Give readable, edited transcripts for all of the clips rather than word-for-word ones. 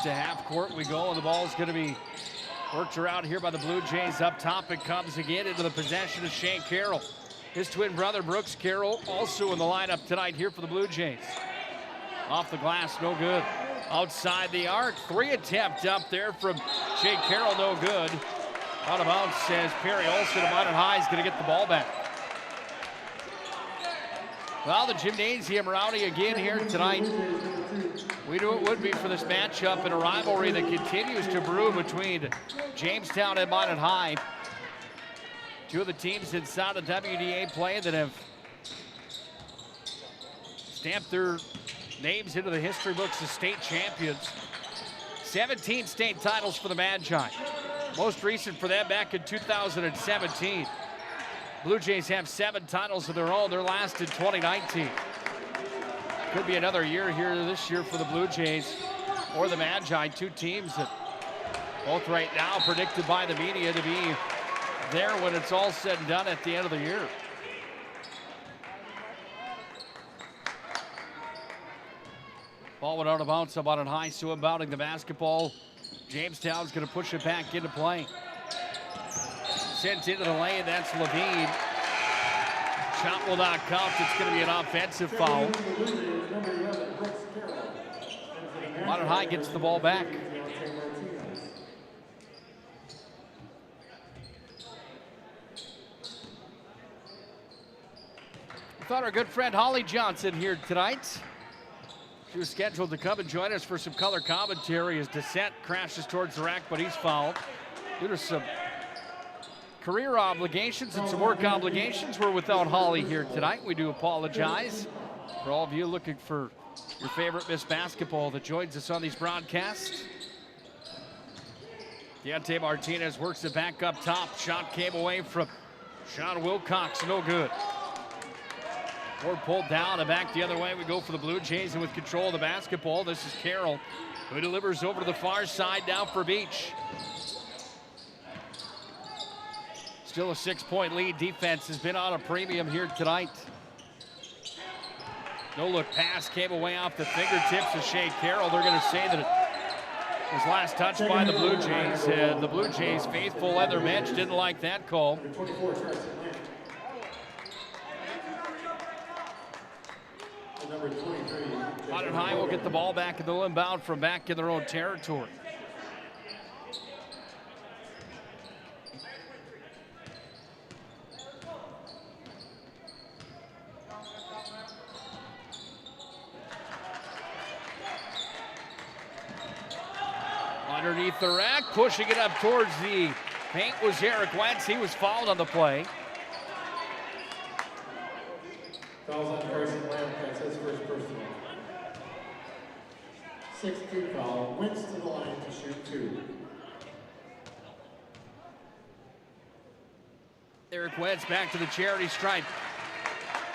to half court we go, and the ball is going to be worked around here by the Blue Jays. Up top, it comes again into the possession of Shane Carroll. His twin brother, Brooks Carroll, also in the lineup tonight here for the Blue Jays. Off the glass, no good. Outside the arc, 3 attempt up there from Shane Carroll, no good. Out of bounds says Perry Olsen of Minot High is going to get the ball back. Well, the gymnasium rowdy again here tonight. We knew it would be for this matchup in a rivalry that continues to brew between Jamestown and Minot High. Two of the teams inside the WDA play that have stamped their names into the history books as state champions. 17 state titles for the Magi. Most recent for them back in 2017. Blue Jays have 7 titles of their own. Their last in 2019. Could be another year here this year for the Blue Jays or the Magi. Two teams that both right now predicted by the media to be there when it's all said and done at the end of the year. Ball went out of bounds up on it high, so inbounding the basketball. Jamestown's going to push it back into play. Sent into the lane, that's Levine. Shot will not count. It's going to be an offensive foul. Minot High gets the ball back. We thought our good friend Holly Johnson here tonight. She was scheduled to come and join us for some color commentary as Descent crashes towards the rack, but he's fouled. Due to some career obligations and some work obligations, we're without Holly here tonight. We do apologize for all of you looking for your favorite Miss Basketball that joins us on these broadcasts. Deontay Martinez works it back up top. Shot came away from Sean Wilcox, no good. Ford pulled down and back the other way. We go for the Blue Jays, and with control of the basketball, this is Carroll, who delivers over to the far side now for Beach. Still a 6-point lead. Defense has been on a premium here tonight. No look pass came away off the fingertips of Shea Carroll. They're going to say that it was last touched by the Blue Jays. The Blue Jays faithful on their bench didn't like that call. Minot High will get the ball back in the inbound from back in their own territory. Underneath the rack, pushing it up towards the paint was Eric Wentz. He was fouled on the play. Fouls on Carson Lamb, that's his first personal. 6-2 foul, Wentz to the line to shoot 2. Eric Wentz back to the charity stripe.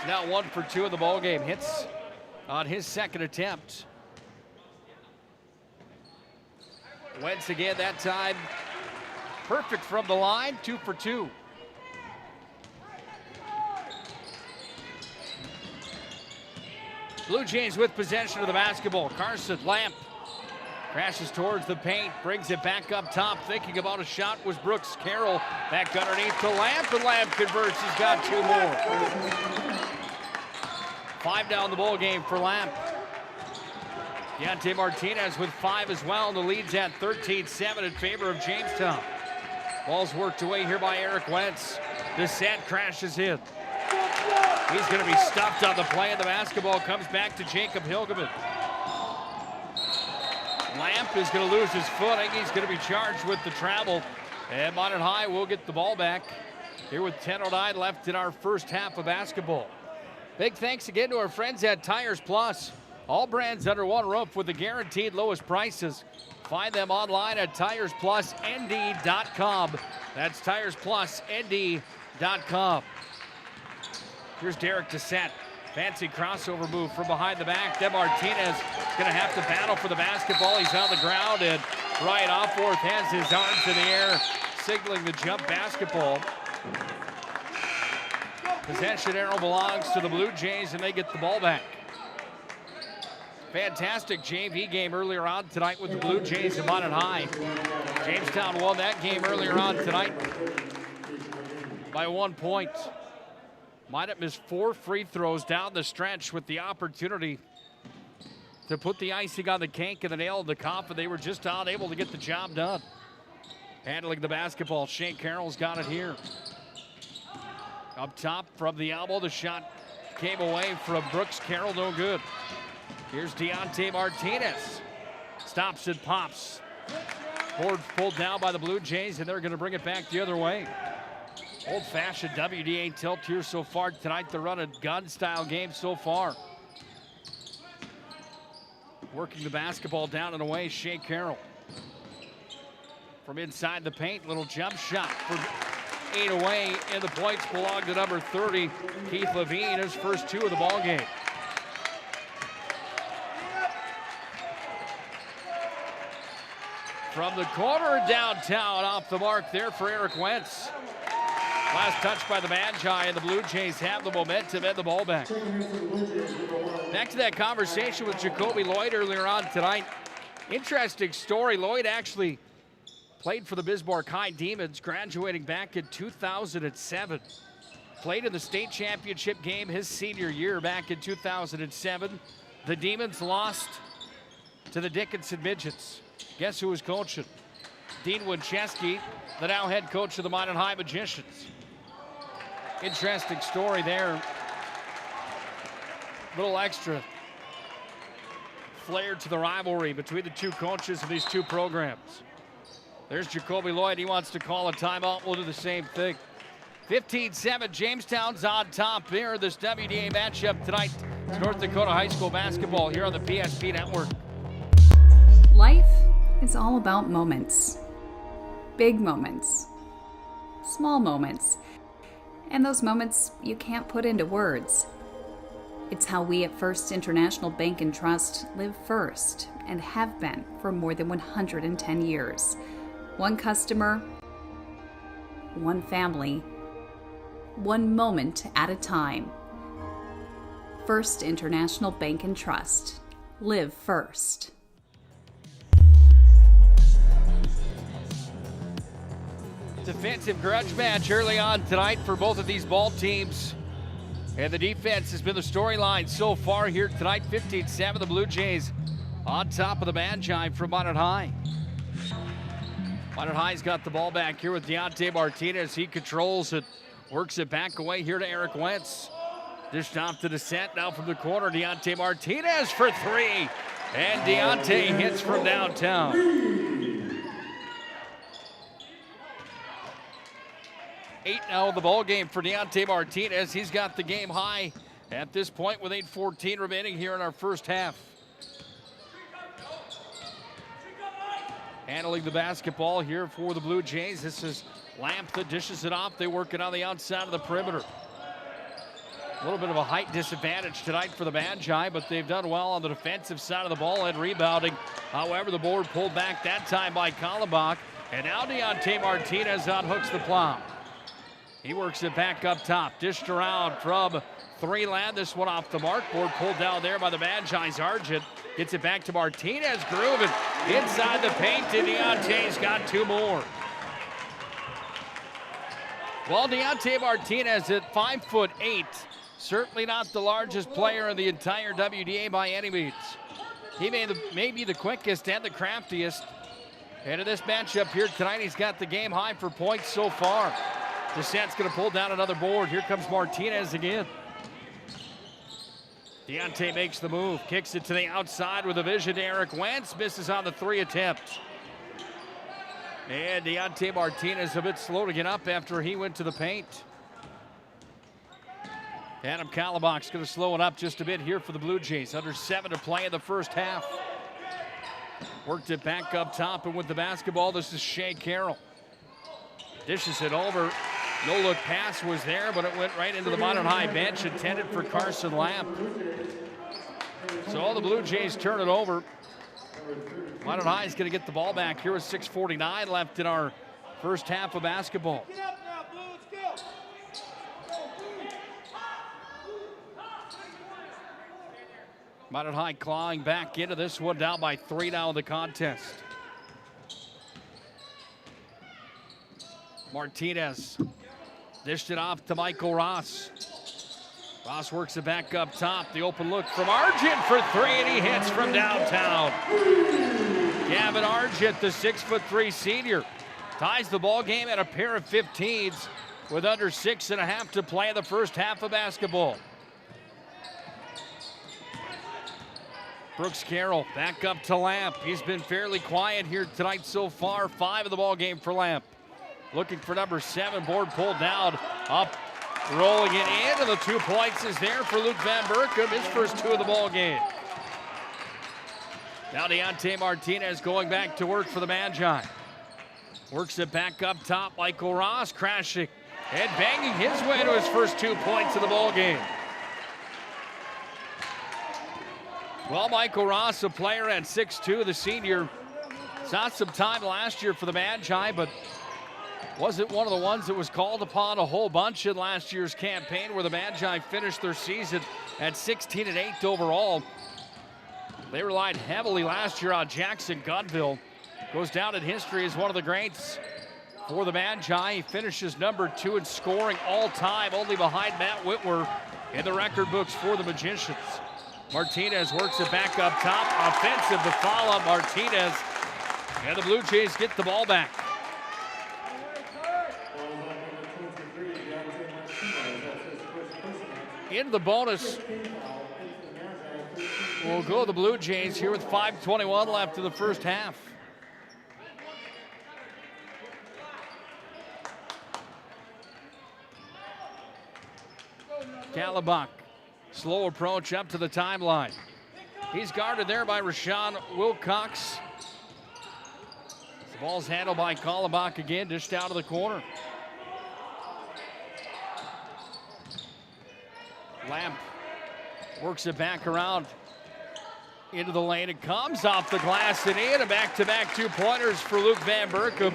Now 1 for 2 in the ball game. Hits on his second attempt. Wentz again that time. Perfect from the line, 2 for 2. Blue Jays with possession of the basketball. Carson Lamp crashes towards the paint, brings it back up top. Thinking about a shot was Brooks Carroll. Back underneath to Lamp, and Lamp converts. He's got 2 more. 5 down the ball game for Lamp. Deontay Martinez with 5 as well. The lead's at 13-7 in favor of Jamestown. Ball's worked away here by Eric Wentz. Descent crashes in. He's going to be stuffed on the play, and the basketball comes back to Jacob Hilgeman. Lamp is going to lose his footing. He's going to be charged with the travel. And Minot High will get the ball back here with 10:09 left in our first half of basketball. Big thanks again to our friends at Tires Plus. All brands under one roof with the guaranteed lowest prices. Find them online at TiresPlusND.com. That's TiresPlusND.com. Here's Derek Descent. Fancy crossover move from behind the back. Then Martinez is going to have to battle for the basketball. He's on the ground, and Ryan Offworth has his arms in the air, signaling the jump basketball. Possession arrow belongs to the Blue Jays, and they get the ball back. Fantastic JV game earlier on tonight with the Blue Jays and Minot High. Jamestown won that game earlier on tonight by 1 point. Minot missed 4 free throws down the stretch with the opportunity to put the icing on the cake and the nail in the coffin. They were just unable to get the job done. Handling the basketball, Shea Carroll's got it here. Up top from the elbow, the shot came away from Brooks Carroll, no good. Here's Deontay Martinez. Stops and pops. Board pulled down by the Blue Jays, and they're going to bring it back the other way. Old-fashioned WDA tilt here so far tonight. The run and gun style game so far. Working the basketball down and away, Shea Carroll. From inside the paint, little jump shot for 8 away, and the points belong to number 30, Keith Levine, his first 2 of the ball game. From the corner downtown, off the mark there for Eric Wentz. Last touch by the Magi, and the Blue Jays have the momentum and the ball back. Back to that conversation with Jacoby Lloyd earlier on tonight. Interesting story. Lloyd actually played for the Bismarck High Demons, graduating back in 2007. Played in the state championship game his senior year back in 2007. The Demons lost to the Dickinson Midgets. Guess who was coaching? Dean Winchesky, the now head coach of the Minot High Magicians. Interesting story there. Little extra flair to the rivalry between the 2 coaches of these 2 programs. There's Jacoby Lloyd. He wants to call a timeout. We'll do the same thing. 15-7, Jamestown's on top here. This WDA matchup tonight. It's North Dakota High School basketball here on the PSP Network. Life is all about moments. Big moments. Small moments. And those moments you can't put into words. It's how we at First International Bank and Trust live first and have been for more than 110 years. One customer, one family, one moment at a time. First International Bank and Trust. Live first. Defensive grudge match early on tonight for both of these ball teams. And the defense has been the storyline so far here tonight. 15-7, the Blue Jays on top of the Magi from Minot High. Minot High's got the ball back here with Deontay Martinez. He controls it, works it back away here to Eric Wentz. Dished off to the set, now from the corner, Deontay Martinez for 3. And Deontay hits from downtown. 8 now in the ball game for Deontay Martinez. He's got the game high at this point with 8:14 remaining here in our first half. Handling the basketball here for the Blue Jays. This is Lamp that dishes it off. They work it on the outside of the perimeter. A little bit of a height disadvantage tonight for the Magi, but they've done well on the defensive side of the ball and rebounding. However, the board pulled back that time by Kallenbach. And now Deontay Martinez unhooks the plow. He works it back up top. Dished around from 3 land. This one off the mark. Board pulled down there by the Magi's Argent. Gets it back to Martinez. Grooving inside the paint. And Deontay's got 2 more. Well, Deontay Martinez at 5'8", certainly not the largest player in the entire WDA by any means. He may be the quickest and the craftiest. And in this matchup here tonight, he's got the game high for points so far. Descent's going to pull down another board. Here comes Martinez again. Deontay makes the move, kicks it to the outside with a vision to Eric Wentz. Misses on the 3 attempt. And Deontay Martinez a bit slow to get up after he went to the paint. Adam Kallenbach's going to slow it up just a bit here for the Blue Jays. Under 7 to play in the first half. Worked it back up top, and with the basketball, this is Shea Carroll. Dishes it over. No look pass was there, but it went right into the Minot High bench, intended for Carson Lamp. So all the Blue Jays turn it over. Minot High is going to get the ball back here with 6:49 left in our first half of basketball. Minot High clawing back into this one, down by 3 now in the contest. Martinez dished it off to Michael Ross. Ross works it back up top. The open look from Argent for 3, and he hits from downtown. Gavin Argent, the 6'3" senior, ties the ball game at a pair of 15s with under 6.5 to play in the first half of basketball. Brooks Carroll back up to Lamp. He's been fairly quiet here tonight so far. 5 of the ball game for Lamp. Looking for number 7, board pulled down, up, rolling it in, and the 2 points is there for Luke Van Berkom, his first 2 of the ball game. Now Deontay Martinez going back to work for the Magi. Works it back up top, Michael Ross crashing and banging his way to his first 2 points of the ball game. Well, Michael Ross, a player at 6'2", the senior, saw some time last year for the Magi, but wasn't one of the ones that was called upon a whole bunch in last year's campaign, where the Magi finished their season at 16-8 overall. They relied heavily last year on Jackson Gunville. Goes down in history as one of the greats for the Magi. He finishes number 2 in scoring all time, only behind Matt Whitwer in the record books for the Magicians. Martinez works it back up top. Offensive, the follow-up, Martinez. And the Blue Jays get the ball back. Into the bonus will go the Blue Jays here with 5:21 left in the first half. Kalabach, slow approach up to the timeline. He's guarded there by Rashawn Wilcox. The ball's handled by Kalabach again, dished out of the corner. Lamp works it back around into the lane. It comes off the glass and in. A back-to-back 2-pointers for Luke Van Berkom.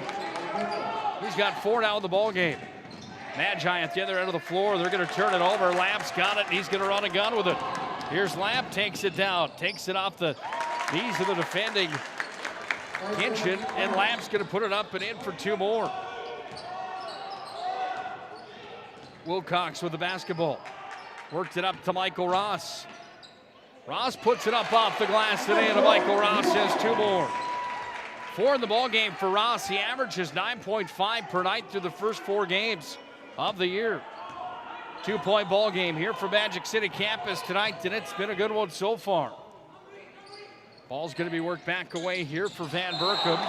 He's got 4 now in the ball game. Magi at the other end of the floor. They're going to turn it over. Lamp's got it. He's going to run a gun with it. Here's Lamp, takes it down, takes it off the knees of the defending Kinchin, and Lamp's going to put it up and in for 2 more. Wilcox with the basketball. Worked it up to Michael Ross. Ross puts it up off the glass today, and Michael Ross has 2 more. 4 in the ball game for Ross. He averages 9.5 per night through the first 4 games of the year. 2-point ball game here for Magic City campus tonight, and it's been a good one so far. Ball's going to be worked back away here for Van Berkom.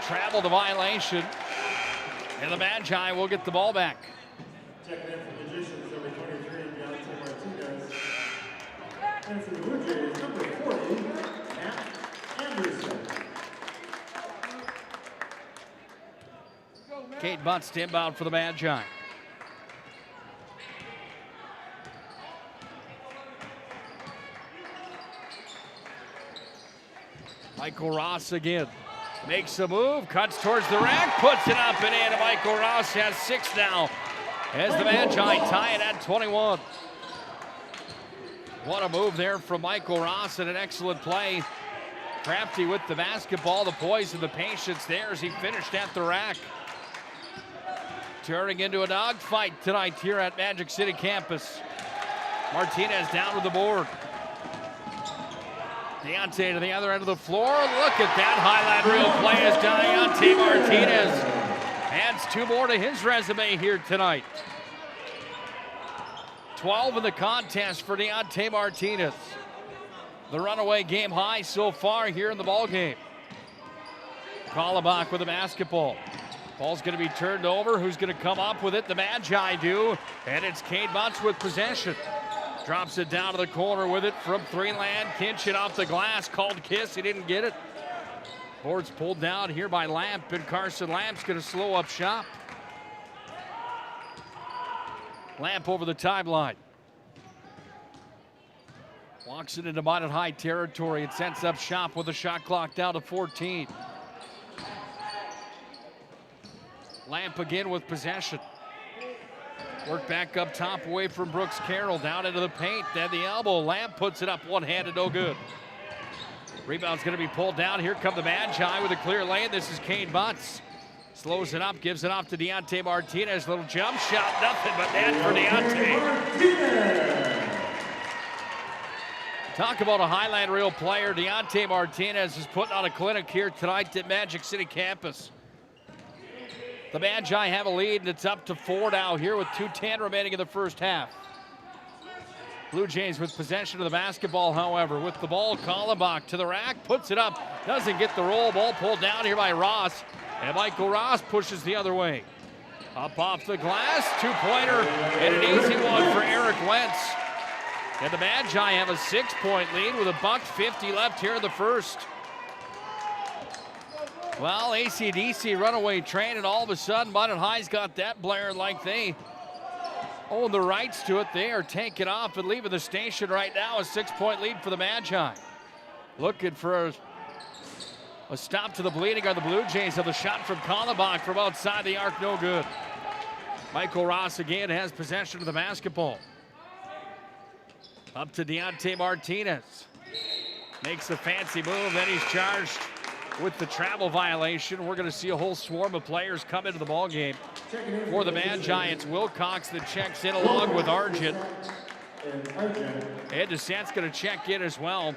Travel to violation, and the Magi will get the ball back. Checking in for Magicians, number 23, Deontay Martinez. And for the Blue Jays, number 40, Matt Anderson. Kate Butts to inbound for the Magi. Michael Ross again. Makes a move, cuts towards the rack, puts it up and in. Michael Ross has 6 now as the Magi tie it at 21. What a move there from Michael Ross, and an excellent play. Crafty with the basketball, the poise and the patience there as he finished at the rack. Turning into a dogfight tonight here at Magic City campus. Martinez down with the board. Deontay to the other end of the floor. Look at that highlight reel play as Deontay Martinez adds 2 more to his resume here tonight. 12 in the contest for Deontay Martinez. The runaway game high so far here in the ball game. Kalabach with the basketball. Ball's going to be turned over. Who's going to come up with it? The Magi do. And it's Kate Butts with possession. Drops it down to the corner with it from 3 land. Kinchin off the glass. Called kiss. He didn't get it. Board's pulled down here by Lamp. And Carson Lamp's going to slow up shop. Lamp over the timeline. Walks it into Minot High territory. It sets up shop with the shot clock down to 14. Lamp again with possession. Work back up top away from Brooks Carroll. Down into the paint. Then the elbow. Lamb puts it up one-handed. No good. Rebound's going to be pulled down. Here come the Magi with a clear lane. This is Kane Butts. Slows it up. Gives it off to Deontay Martinez. Little jump shot. Nothing but net for Deontay. Talk about a highlight reel player. Deontay Martinez is putting on a clinic here tonight at Magic City campus. The Magi have a lead, and it's up to 4 now here with 2:10 remaining in the first half. Blue Jays with possession of the basketball, however. With the ball, Kallenbach to the rack, puts it up, doesn't get the roll. Ball pulled down here by Ross, and Michael Ross pushes the other way. Up off the glass, two-pointer, and an easy one for Eric Wentz. And the Magi have a 6-point lead with $1:50 left here in the first. Well, AC/DC runaway train, and all of a sudden, Minot High's got that blaring like they own the rights to it. They are taking off and leaving the station right now. A 6-point lead for the Magi. Looking for a stop to the bleeding on the Blue Jays. Of the shot from Kallenbach from outside the arc, no good. Michael Ross again has possession of the basketball. Up to Deontay Martinez. Makes the fancy move, then he's charged with the travel violation. We're going to see a whole swarm of players come into the ballgame for the Magi. It's Wilcox that checks in along with Argent. And DeSant's going to check in as well.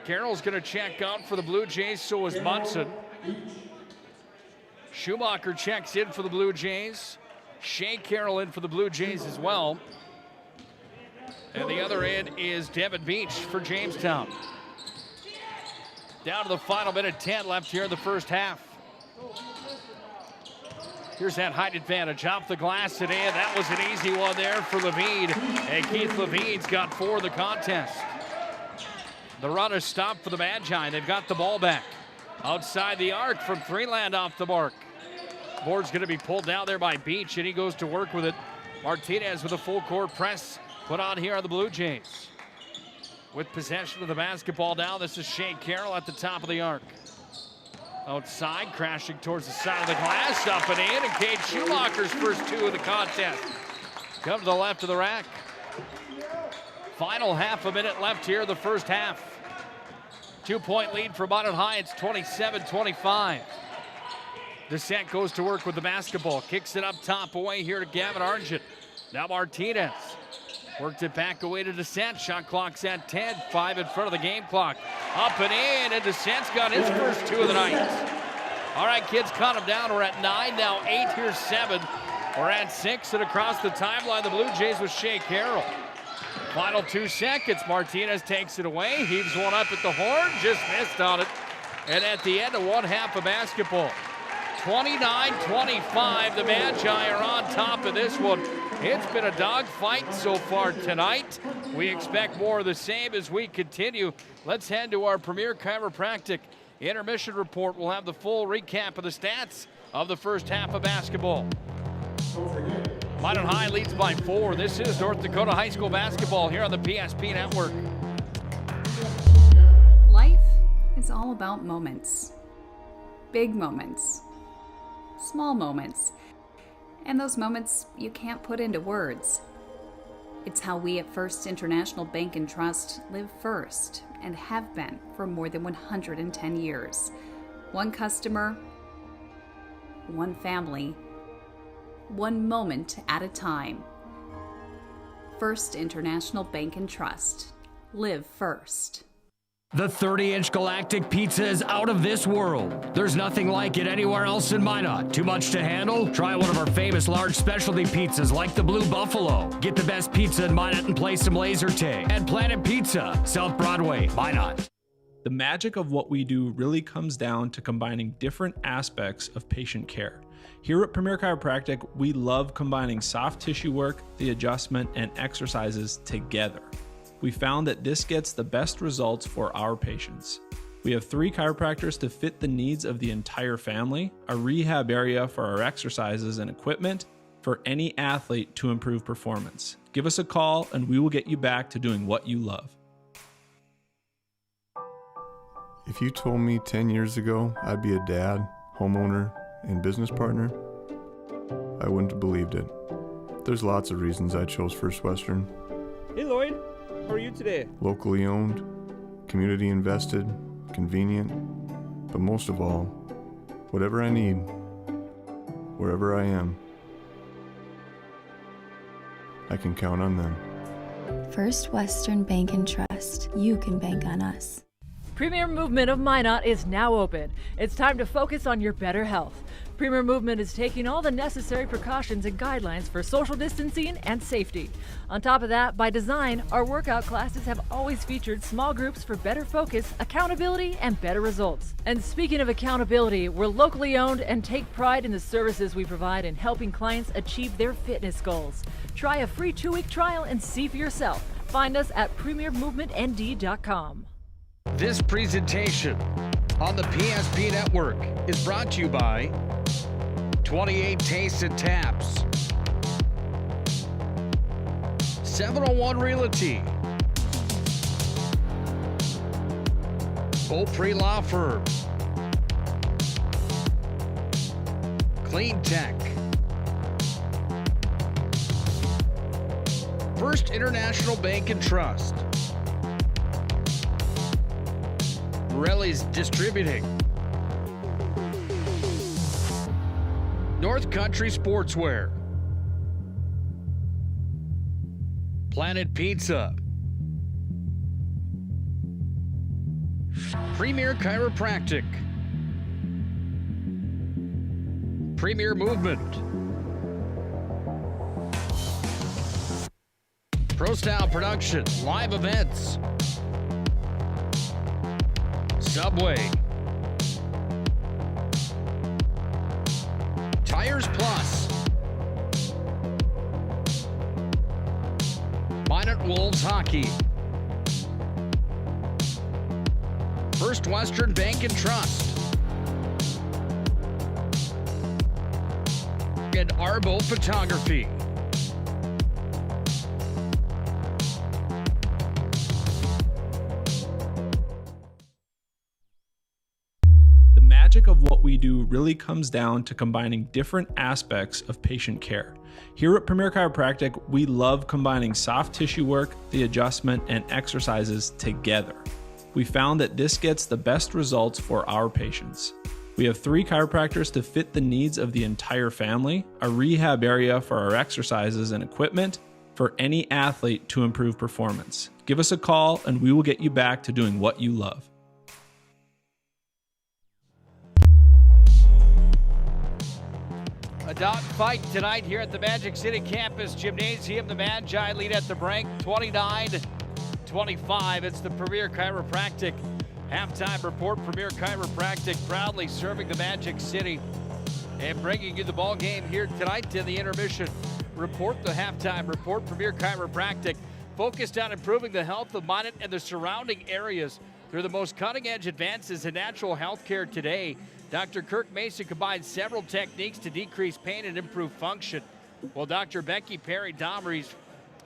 Carroll's going to check out for the Blue Jays, so is Munson. Schumacher checks in for the Blue Jays. Shea Carroll in for the Blue Jays as well. And the other end is Devin Beach for Jamestown. Down to the final minute, 10 left here in the first half. Here's that height advantage off the glass and in. That was an easy one there for Levine. And Keith Levine's got 4 in the contest. The run is stopped for the Magi. They've got the ball back. Outside the arc from Freeland off the mark. Board's going to be pulled down there by Beach, and he goes to work with it. Martinez with a full court press put on here on the Blue Jays. With possession of the basketball now, this is Shea Carroll at the top of the arc. Outside, crashing towards the side of the glass, up and in, and Cade Schumacher's first 2 of the contest. Come to the left of the rack. Final half a minute left here in the first half. 2-point lead for Minot High, it's 27-25. DeSant goes to work with the basketball, kicks it up top away here to Gavin Argent. Now Martinez. Worked it back away to DeSant. Shot clock's at 10. 5 in front of the game clock. Up and in, and DeSant's got his first 2 of the night. All right, kids, cut them down. We're at 9 now, 8, here's 7. We're at 6, and across the timeline, the Blue Jays with Shea Carroll. Final 2 seconds. Martinez takes it away. Heaves one up at the horn. Just missed on it. And at the end of one half of basketball, 29-25. The Magi are on top of this one. It's been a dogfight so far tonight. We expect more of the same as we continue. Let's head to our Premier Chiropractic intermission report. We'll have the full recap of the stats of the first half of basketball. Minot High leads by 4. This is North Dakota High School basketball here on the PSP Network. Life is all about moments. Big moments. Small moments. And those moments you can't put into words. It's how we at First International Bank and Trust live first and have been for more than 110 years. One customer, one family, one moment at a time. First International Bank and Trust. Live first. The 30-inch Galactic Pizza is out of this world. There's nothing like it anywhere else in Minot. Too much to handle? Try one of our famous large specialty pizzas like the Blue Buffalo. Get the best pizza in Minot and play some laser tag at Planet Pizza, South Broadway, Minot. The magic of what we do really comes down to combining different aspects of patient care. Here at Premier Chiropractic, we love combining soft tissue work, the adjustment, and exercises together. We found that this gets the best results for our patients. We have 3 chiropractors to fit the needs of the entire family, a rehab area for our exercises and equipment for any athlete to improve performance. Give us a call and we will get you back to doing what you love. If you told me 10 years ago I'd be a dad, homeowner, and business partner, I wouldn't have believed it. There's lots of reasons I chose First Western. Hey Lloyd, how are you today? Locally owned, community invested, convenient, but most of all, whatever I need, wherever I am, I can count on them. First Western Bank and Trust. You can bank on us. Premier Movement of Minot is now open. It's time to focus on your better health. Premier Movement is taking all the necessary precautions and guidelines for social distancing and safety. On top of that, by design, our workout classes have always featured small groups for better focus, accountability, and better results. And speaking of accountability, we're locally owned and take pride in the services we provide in helping clients achieve their fitness goals. Try a free 2-week trial and see for yourself. Find us at premiermovementnd.com. This presentation on the PSP Network is brought to you by 28 Tastes and Taps, 701 Realty, Beaupre Law Firm, Clean Tech, First International Bank and Trust, Morelli's Distributing, North Country Sportswear, Planet Pizza, Premier Chiropractic, Premier Movement, Pro Style Productions, live events, Subway, Tires Plus, Minot Wolves Hockey, First Western Bank and Trust, and Arbo Photography. The magic of what we do really comes down to combining different aspects of patient care. Here at Premier Chiropractic, we love combining soft tissue work, the adjustment, and exercises together. We found that this gets the best results for our patients. We have 3 chiropractors to fit the needs of the entire family, a rehab area for our exercises and equipment for any athlete to improve performance. Give us a call and we will get you back to doing what you love. A dogfight tonight here at the Magic City Campus Gymnasium. The Magi lead at the break, 29-25. It's the Premier Chiropractic halftime report. Premier Chiropractic proudly serving the Magic City and bringing you the ball game here tonight in the intermission report, the halftime report. Premier Chiropractic focused on improving the health of Minot and the surrounding areas through the most cutting-edge advances in natural health care today. Dr. Kirk Mason combines several techniques to decrease pain and improve function, while Dr. Becky Perry-Domries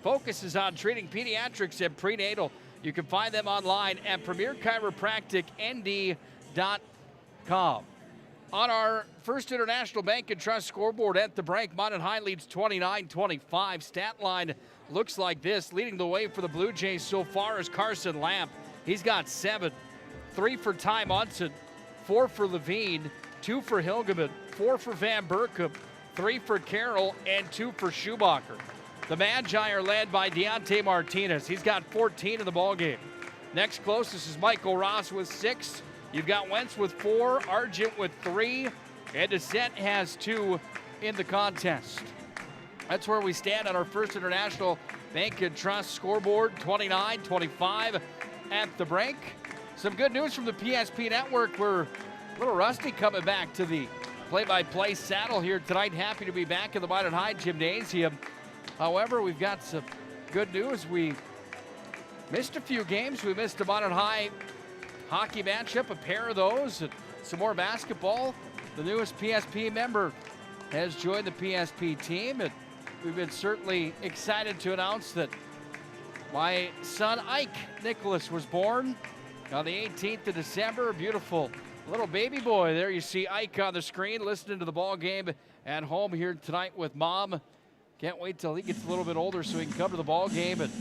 focuses on treating pediatrics and prenatal. You can find them online at premierchiropracticnd.com. On our First International Bank and Trust scoreboard at the break, Minot High leads 29-25. Stat line looks like this. Leading the way for the Blue Jays so far is Carson Lamp. He's got 7. 3 for Ty Munson, 4 for Levine, 2 for Hilgeman, 4 for Van Berkum, 3 for Carroll, and 2 for Schumacher. The Magi are led by Deontay Martinez. He's got 14 in the ballgame. Next closest is Michael Ross with 6. You've got Wentz with 4, Argent with 3, and Descent has 2 in the contest. That's where we stand on our First International Bank and Trust scoreboard, 29-25 at the break. Some good news from the PSP Network. We're a little rusty coming back to the play-by-play saddle here tonight. Happy to be back in the Minot High Gymnasium. However, we've got some good news. We missed a few games. We missed a Minot High hockey matchup, a pair of those, and some more basketball. The newest PSP member has joined the PSP team, and we've been certainly excited to announce that my son Ike Nicholas was born on the 18th of December. Beautiful little baby boy. There you see Ike on the screen listening to the ball game at home here tonight with Mom Can't wait till he gets a little bit older so he can come to the ball game and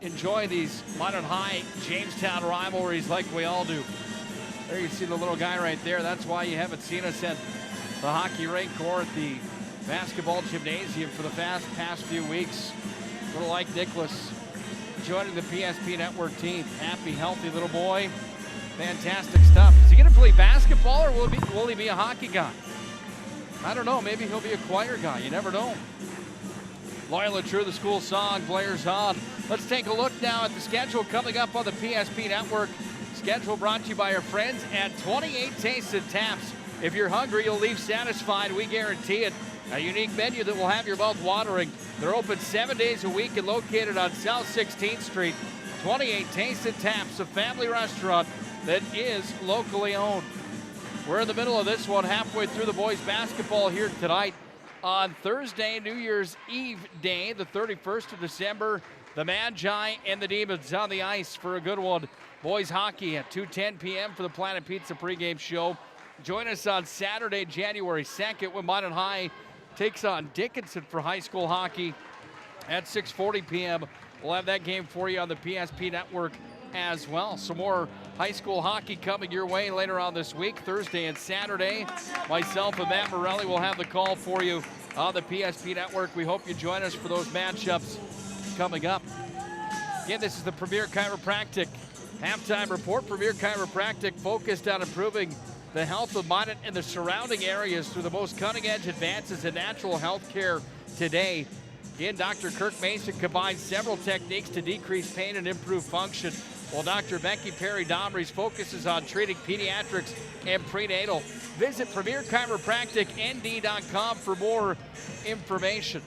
enjoy these Minot High Jamestown rivalries like we all do. There you see the little guy right there. That's why you haven't seen us at the hockey rink or at the basketball gymnasium for the past few weeks. Little Ike Nicholas joining the PSP Network team. Happy, healthy little boy. Fantastic stuff. Is he going to play basketball or will he be a hockey guy? I don't know. Maybe he'll be a choir guy. You never know. Loyal and true, the school song blares on. Let's take a look now at the schedule coming up on the PSP Network. Schedule brought to you by our friends at 28 Tastes and Taps. If you're hungry, you'll leave satisfied. We guarantee it. A unique menu that will have your mouth watering. They're open 7 days a week and located on South 16th Street. 28 Tastes and Taps, a family restaurant that is locally owned. We're in the middle of this one, halfway through the boys basketball here tonight. On Thursday, New Year's Eve day, the 31st of December, the Magi and the Demons on the ice for a good one. Boys hockey at 2:10 p.m. for the Planet Pizza pregame show. Join us on Saturday, January 2nd, when Minot High takes on Dickinson for high school hockey at 6:40 p.m. We'll have that game for you on the PSP Network as well. Some more high school hockey coming your way later on this week, Thursday and Saturday. Myself and Matt Morelli will have the call for you on the PSP Network. We hope you join us for those matchups coming up. Again, this is the Premier Chiropractic halftime report. Premier Chiropractic focused on improving the health of Minot and the surrounding areas through the most cutting-edge advances in natural health care today. Again, Dr. Kirk Mason combines several techniques to decrease pain and improve function, while Dr. Becky Perry-Domries focuses on treating pediatrics and prenatal. Visit PremierChiropracticND.com for more information.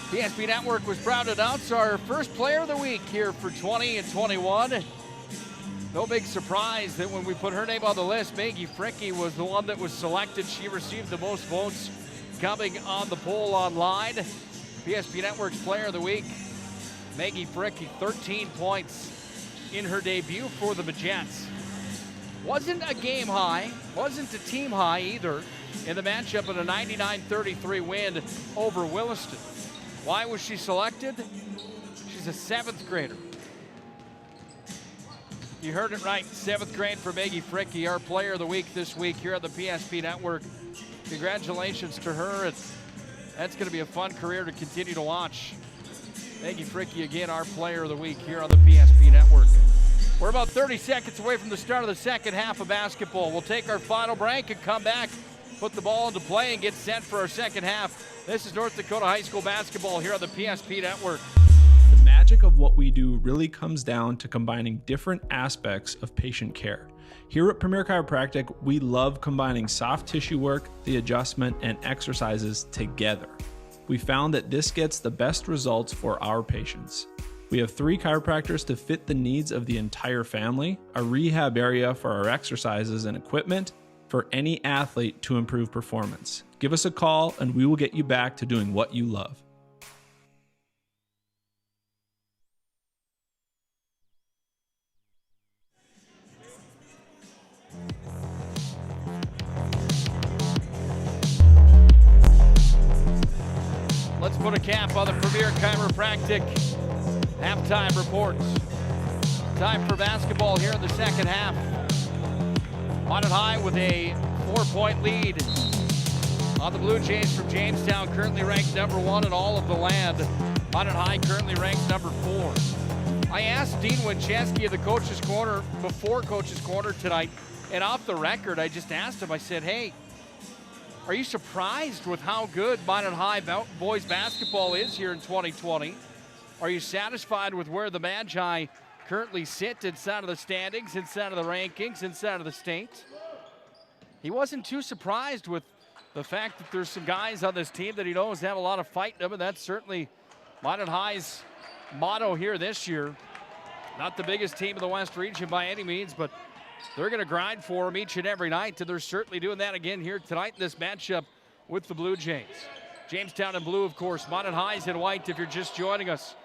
PSP Network was proud to announce our first player of the week here for 20 and 21. No big surprise that when we put her name on the list, Maggie Fricke was the one that was selected. She received the most votes coming on the poll online. PSP Network's player of the week, Maggie Fricke, 13 points in her debut for the Majettes. Wasn't a game high, wasn't a team high either in the matchup in a 99-33 win over Williston. Why was she selected? She's a 7th grader. You heard it right, 7th grade for Maggie Fricke, our player of the week this week here at the PSP Network. Congratulations to her. That's going to be a fun career to continue to watch. Maggie Fricke, again, our player of the week here on the PSP Network. We're about 30 seconds away from the start of the second half of basketball. We'll take our final break and come back, put the ball into play, and get set for our second half. This is North Dakota High School basketball here on the PSP Network. The magic of what we do really comes down to combining different aspects of patient care. Here at Premier Chiropractic, we love combining soft tissue work, the adjustment, and exercises together. We found that this gets the best results for our patients. We have 3 chiropractors to fit the needs of the entire family, a rehab area for our exercises and equipment for any athlete to improve performance. Give us a call and we will get you back to doing what you love. Let's put a cap on the Premier Chiropractic halftime reports. Time for basketball here in the second half. Minot High with a 4-point lead on the Blue Jays from Jamestown, currently ranked number 1 in all of the land. Minot High currently ranked number 4. I asked Dean Winchesky of the Coach's Corner before Coach's Corner tonight, and off the record, I just asked him, I said, hey, are you surprised with how good Minot High boys basketball is here in 2020? Are you satisfied with where the Magi currently sit inside of the standings, inside of the rankings, inside of the state? He wasn't too surprised with the fact that there's some guys on this team that he knows have a lot of fight in them, and that's certainly Minot High's motto here this year. Not the biggest team in the West region by any means, but they're going to grind for them each and every night, and they're certainly doing that again here tonight in this matchup with the Blue Jays. Jamestown in blue, of course. Minot High's in white if you're just joining us.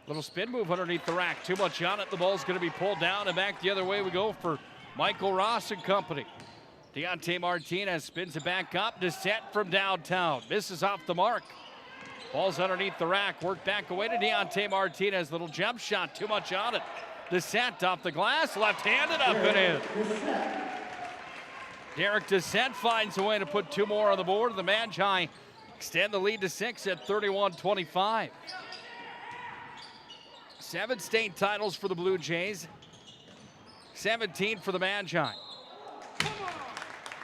Little spin move underneath the rack. Too much on it. The ball's going to be pulled down, and back the other way we go for Michael Ross and company. Deontay Martinez spins it back up. Descent from downtown. Misses off the mark. Ball's underneath the rack. Work back away to Deontay Martinez. Little jump shot. Too much on it. Descent off the glass. Left-handed up and in. Derek Descent finds a way to put 2 more on the board. The Magi extend the lead to 6 at 31-25. 7 state titles for the Blue Jays. 17 for the Magi.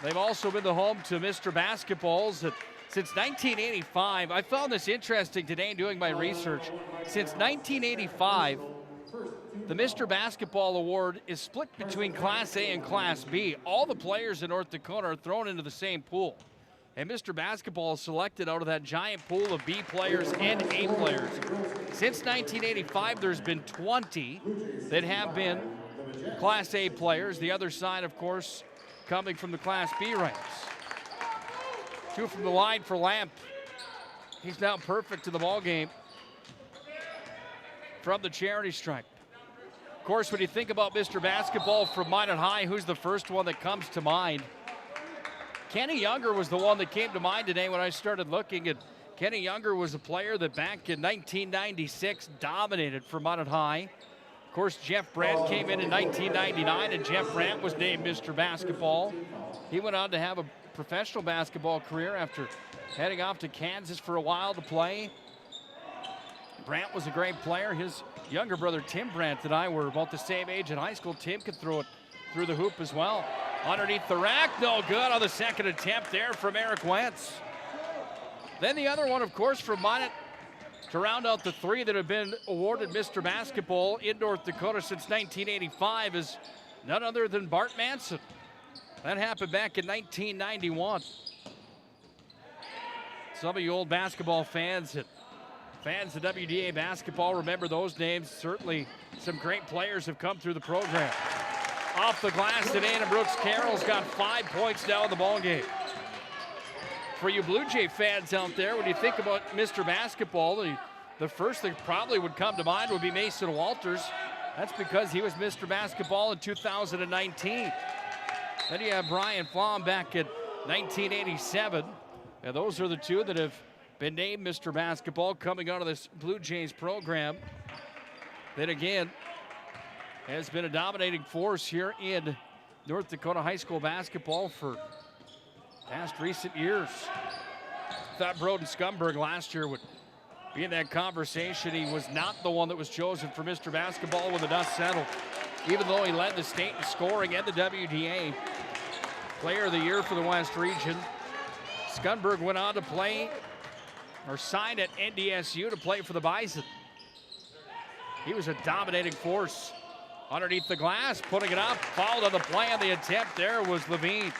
They've also been the home to Mr. Basketballs since 1985. I found this interesting today in doing my research. Since 1985, the Mr. Basketball Award is split between Class A and Class B. All the players in North Dakota are thrown into the same pool. And Mr. Basketball is selected out of that giant pool of B players and A players. Since 1985, there's been 20 that have been Class A players. The other side, of course, coming from the Class B ranks. 2 from the line for Lamp. He's now perfect in the ball game from the charity stripe. Of course, when you think about Mr. Basketball from Minot High, who's the first one that comes to mind? Kenny Younger was the one that came to mind today when I started looking. And Kenny Younger was a player that back in 1996 dominated for Minot High. Of course, Jeff Brandt came in 1999, and Jeff Brandt was named Mr. Basketball. He went on to have a professional basketball career after heading off to Kansas for a while to play. Brandt was a great player. His younger brother, Tim Brandt, and I were about the same age in high school. Tim could throw it through the hoop as well. Underneath the rack, no good on the second attempt there from Eric Wentz. Then the other one, of course, from Minot to round out the 3 that have been awarded Mr. Basketball in North Dakota since 1985 is none other than Bart Manson. That happened back in 1991. Some of you old basketball fans of WDA basketball remember those names. Certainly some great players have come through the program. Off the glass today, and Brooks Carroll's got 5 points now in the ballgame. For you Blue Jay fans out there, when you think about Mr. Basketball, the first that probably would come to mind would be Mason Walters. That's because he was Mr. Basketball in 2019. Then you have Brian Flom back in 1987. And those are the 2 that have been named Mr. Basketball coming out of this Blue Jays program. Then again, has been a dominating force here in North Dakota high school basketball for past recent years. Thought Broden Scumberg last year would be in that conversation. He was not the one that was chosen for Mr. Basketball when the dust settled, even though he led the state in scoring and the WDA Player of the Year for the West Region. Scumberg went on to play or signed at NDSU to play for the Bison. He was a dominating force. Underneath the glass, putting it up, fouled on the play on the attempt there was Levine.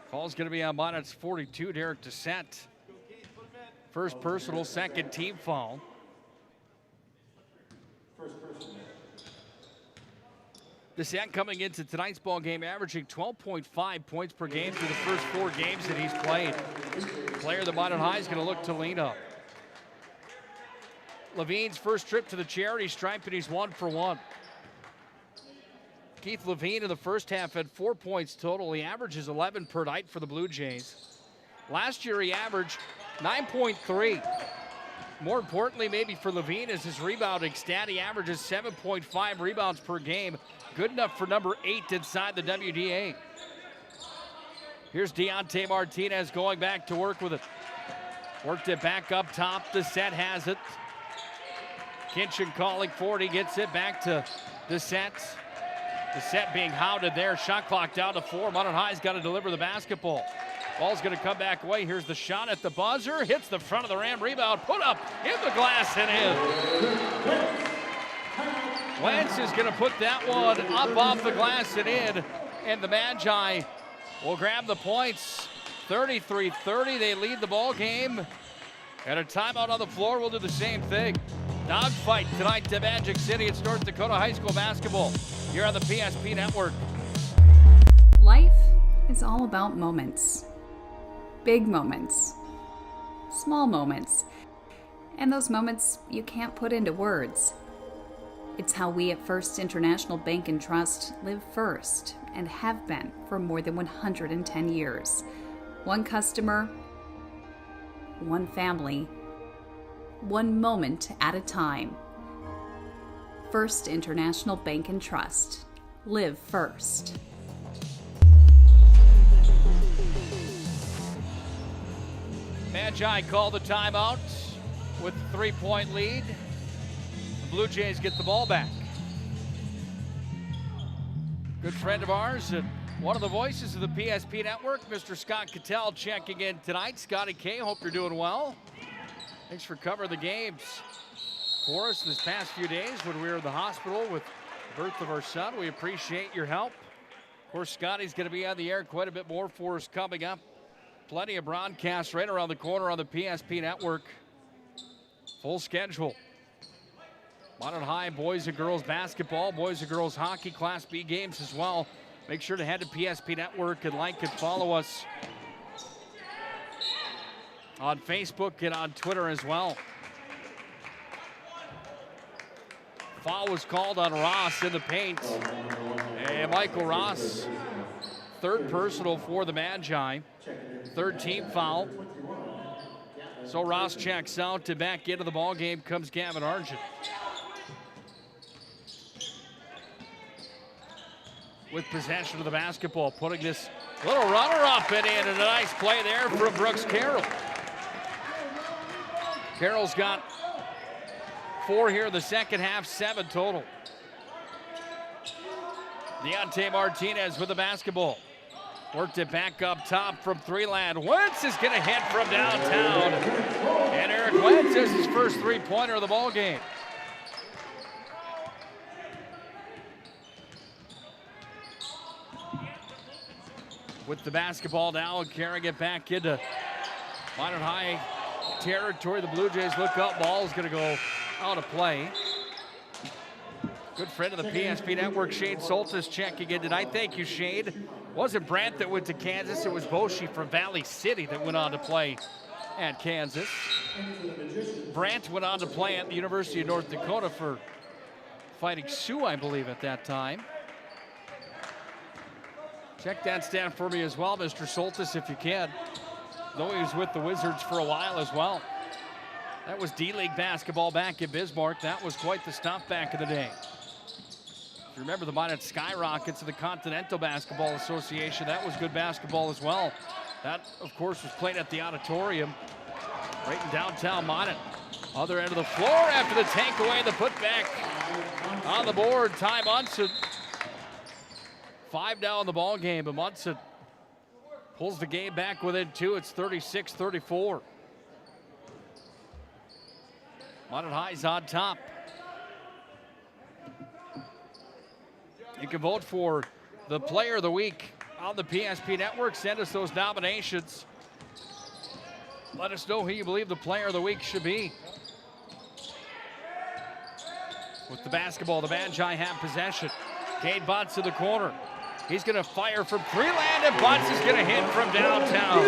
Foul's going to be on Minot's 42, Derek Descent. First personal, second team foul. Descent coming into tonight's ball game, averaging 12.5 points per game through the first 4 games that he's played. Player that Minot High is going to look to lean up. Levine's first trip to the charity stripe, and he's 1 for 1. Keith Levine in the first half had 4 points total. He averages 11 per night for the Blue Jays. Last year he averaged 9.3. More importantly, maybe for Levine, is his rebounding stat. He averages 7.5 rebounds per game. Good enough for number 8 inside the WDA. Here's Deontay Martinez going back to work with it. Worked it back up top. Descent has it. Kinchin calling for it. He gets it back to Descent. Descent being hounded there. Shot clock down to 4. Minot High's got to deliver the basketball. Ball's going to come back away. Here's the shot at the buzzer. Hits the front of the rim. Rebound. Put up in the glass and in. Wentz is going to put that one up off the glass and in. And the Magi will grab the points. 33-30. They lead the ball game. And a timeout on the floor will do the same thing. Dogfight tonight to Magic City. It's North Dakota High School basketball here on the PSP Network. Life is all about moments. Big moments. Small moments. And those moments you can't put into words. It's how we at First International Bank and Trust live first and have been for more than 110 years. One customer, one family, one moment at a time. First International Bank and Trust. Live first. Magi call the timeout with a 3-point lead. The Blue Jays get the ball back. Good friend of ours and one of the voices of the PSP Network, Mr. Scott Cattell, checking in tonight. Scotty K, hope you're doing well. Thanks for covering the games for us this past few days when we were in the hospital with the birth of our son. We appreciate your help. Of course, Scotty's going to be on the air quite a bit more for us coming up. Plenty of broadcasts right around the corner on the PSP Network. Full schedule. Minot High boys and girls basketball, boys and girls hockey, Class B games as well. Make sure to head to PSP Network and like and follow us on Facebook and on Twitter as well. Foul was called on Ross in the paint. And Michael Ross, third personal for the Magi. Third team foul. So Ross checks out. To back into the ball game comes Gavin Argent. With possession of the basketball, putting this little runner up and in, and a nice play there from Brooks Carroll. Carroll's got 4 here in the second half, 7 total. Deontay Martinez with the basketball. Worked it back up top from 3-land. Wentz is going to hit from downtown. And Eric Wentz is his first 3-pointer of the ball game. With the basketball now and carrying it back into Minot High territory. The Blue Jays look up. Ball is going to go out of play. Good friend of the PSP Network, Shane Soltis, checking in tonight. Thank you, Shane. Wasn't Brandt that went to Kansas. It was Boshi from Valley City that went on to play at Kansas. Brandt went on to play at the University of North Dakota for Fighting Sioux, I believe, at that time. Check that stat for me as well, Mr. Soltis, if you can. Though he was with the Wizards for a while as well. That was D-League basketball back in Bismarck. That was quite the stuff back in the day. If you remember the Minot Skyrockets of the Continental Basketball Association, that was good basketball as well. That, of course, was played at the auditorium right in downtown Minot. Other end of the floor after the takeaway, the putback on the board. Ty Munson. 5 now in the ball game, but Munson pulls the game back within 2. It's 36-34. Minot High's on top. You can vote for the Player of the Week on the PSP Network. Send us those nominations. Let us know who you believe the Player of the Week should be. With the basketball, the Magi have possession. Cade Butts in the corner. He's going to fire from 3-land, and Butts is going to hit from downtown.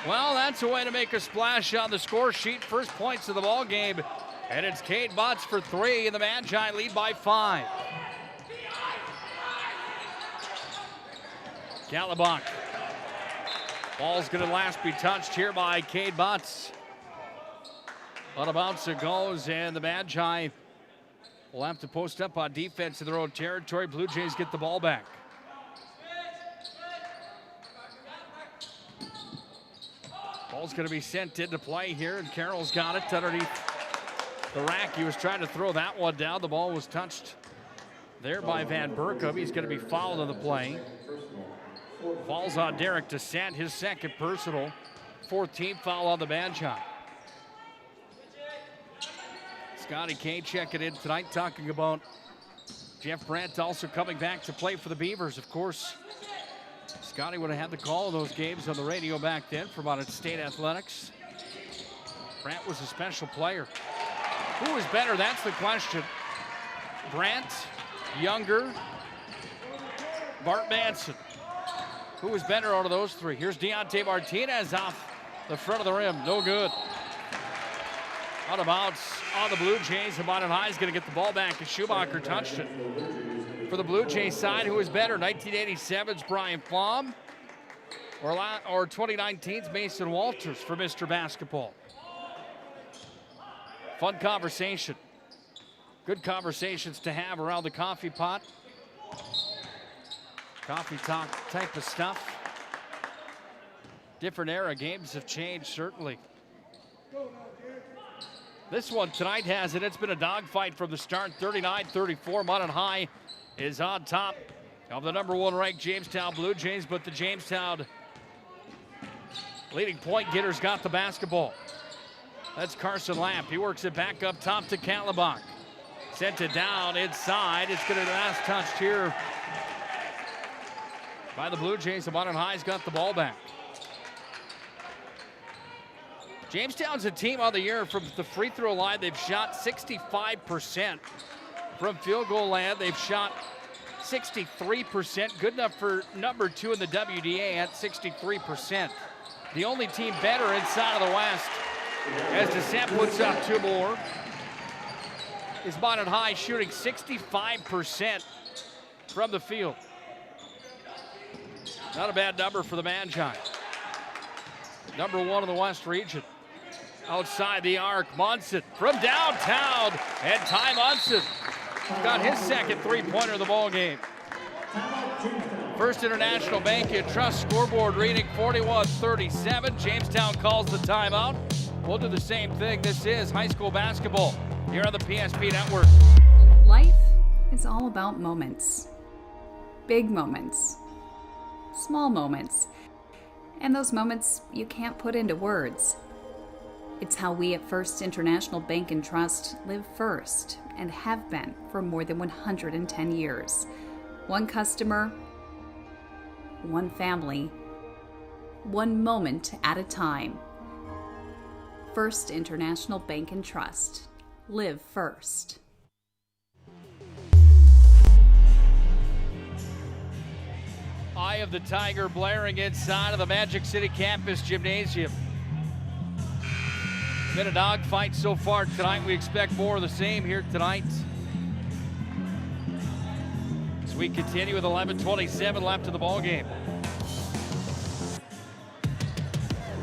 Well, that's a way to make a splash on the score sheet. First points of the ball game, and it's Cade Butts for 3, and the Magi lead by 5. Galabach. Ball's going to last be touched here by Cade Butts. On a bounce it goes, and the Magi will have to post up on defense in their own territory. Blue Jays get the ball back. Ball's going to be sent into play here, and Carroll's got it underneath the rack. He was trying to throw that one down. The ball was touched there by Van Berkom. He's going to be fouled on the play. Falls on Derek Descent, his second personal. 4th team foul on the Magi. Scotty K checking in tonight, talking about Jeff Brandt also coming back to play for the Beavers. Of course, Scotty would have had the call of those games on the radio back then for Minot State Athletics. Brandt was a special player. Who was better? That's the question. Brandt, Younger, Bart Manson. Who was better out of those 3? Here's Deontay Martinez off the front of the rim. No good. Out of bounds on the Blue Jays. And Minot High is going to get the ball back as Schumacher touched it. For the Blue Jays side, who is better, 1987's Brian Flom or 2019's Mason Walters for Mr. Basketball? Fun conversation. Good conversations to have around the coffee pot. Coffee talk type of stuff. Different era. Games have changed, certainly. This one tonight has it. It's been a dogfight from the start. 39-34. Minot High is on top of the #1 ranked Jamestown Blue Jays, but the Jamestown leading point getter's got the basketball. That's Carson Lamp. He works it back up top to Kallenbach. Sent it down inside. It's going to be last touched here by the Blue Jays. The Minot High's got the ball back. Jamestown's a team on the year from the free throw line. They've shot 65%. From field goal land, they've shot 63%. Good enough for #2 in the WDA at 63%. The only team better inside of the West, as Descent puts up 2 more, is Minot High, shooting 65% from the field. Not a bad number for the Magi. #1 in the West region. Outside the arc, Munson from downtown, and Ty Munson got his second three-pointer of the ball game. First International Bank and Trust scoreboard reading 41-37. Jamestown calls the timeout. We'll do the same thing. This is high school basketball here on the PSP Network. Life is all about moments. Big moments. Small moments. And those moments you can't put into words. It's how we at First International Bank and Trust live first and have been for more than 110 years. One customer, one family, one moment at a time. First International Bank and Trust. Live first. Eye of the Tiger blaring inside of the Magic City Campus Gymnasium. Been a dogfight so far tonight. We expect more of the same here tonight. As we continue with 11:27 left in the ball game.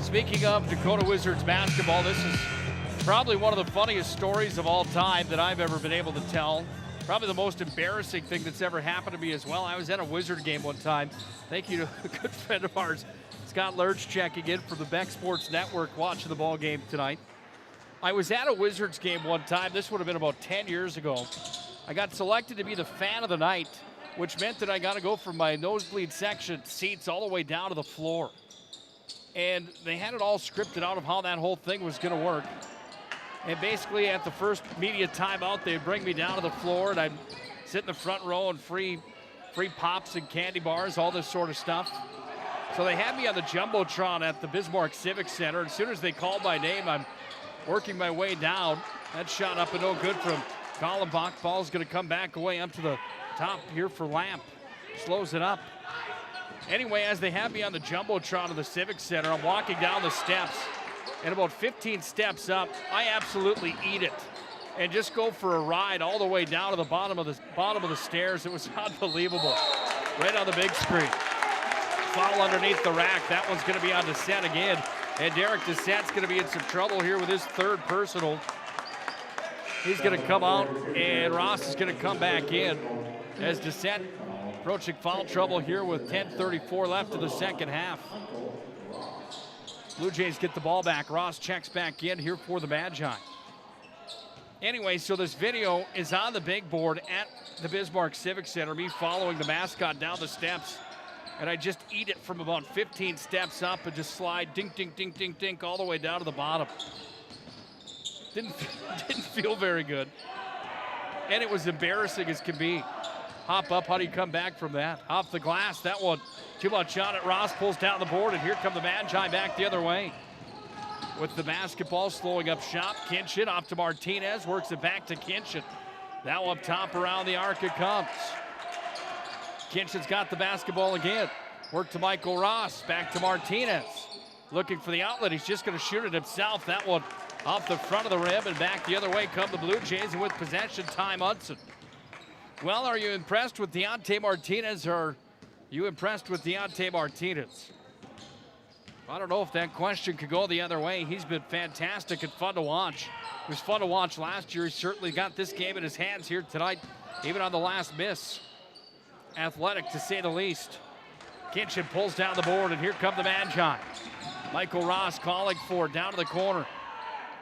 Speaking of Dakota Wizards basketball, this is probably one of the funniest stories of all time that I've ever been able to tell. Probably the most embarrassing thing that's ever happened to me as well. I was at a Wizard game one time. Thank you to a good friend of ours, Scott Lurch, checking in from the Beck Sports Network, watching the ball game tonight. I was at a Wizards game one time. This would have been about 10 years ago. I got selected to be the fan of the night, which meant that I got to go from my nosebleed section seats all the way down to the floor. And they had it all scripted out of how that whole thing was going to work. And basically at the first media timeout, they'd bring me down to the floor and I'd sit in the front row and free pops and candy bars, all this sort of stuff. So they had me on the Jumbotron at the Bismarck Civic Center. As soon as they called my name, I'm working my way down. That shot up and no good from Kallenbach. Ball's going to come back away up to the top here for Lamp. Slows it up. Anyway, as they have me on the Jumbotron of the Civic Center, I'm walking down the steps. And about 15 steps up, I absolutely eat it and just go for a ride all the way down to the bottom of the stairs. It was unbelievable. Right on the big screen. Foul underneath the rack. That one's going to be on Descent again. And Derek Descent's going to be in some trouble here with his third personal. He's going to come out, and Ross is going to come back in as Descent approaching foul trouble here with 10:34 left in the second half. Blue Jays get the ball back. Ross checks back in here for the Magi. Anyway, so this video is on the big board at the Bismarck Civic Center, me following the mascot down the steps. And I just eat it from about 15 steps up and just slide dink, dink, dink, dink, dink all the way down to the bottom. Didn't feel very good. And it was embarrassing as can be. Hop up, how do you come back from that? Off the glass, that one too much on it. Ross pulls down the board, and here come the Magi back the other way. With the basketball slowing up shop, Kinchin off to Martinez, works it back to Kinchin. Now up top around the arc it comes. Kinchin's got the basketball again. Work to Michael Ross, back to Martinez. Looking for the outlet, he's just gonna shoot it himself. That one Off the front of the rim and back the other way come the Blue Jays, and with possession, Ty Munson. Well, are you impressed with Deontay Martinez, or are you impressed with Deontay Martinez? I don't know if that question could go the other way. He's been fantastic and fun to watch. It was fun to watch last year. He certainly got this game in his hands here tonight, even on the last miss. Athletic, to say the least. Kitchen pulls down the board, and here come the Magi. Michael Ross calling for it, down to the corner.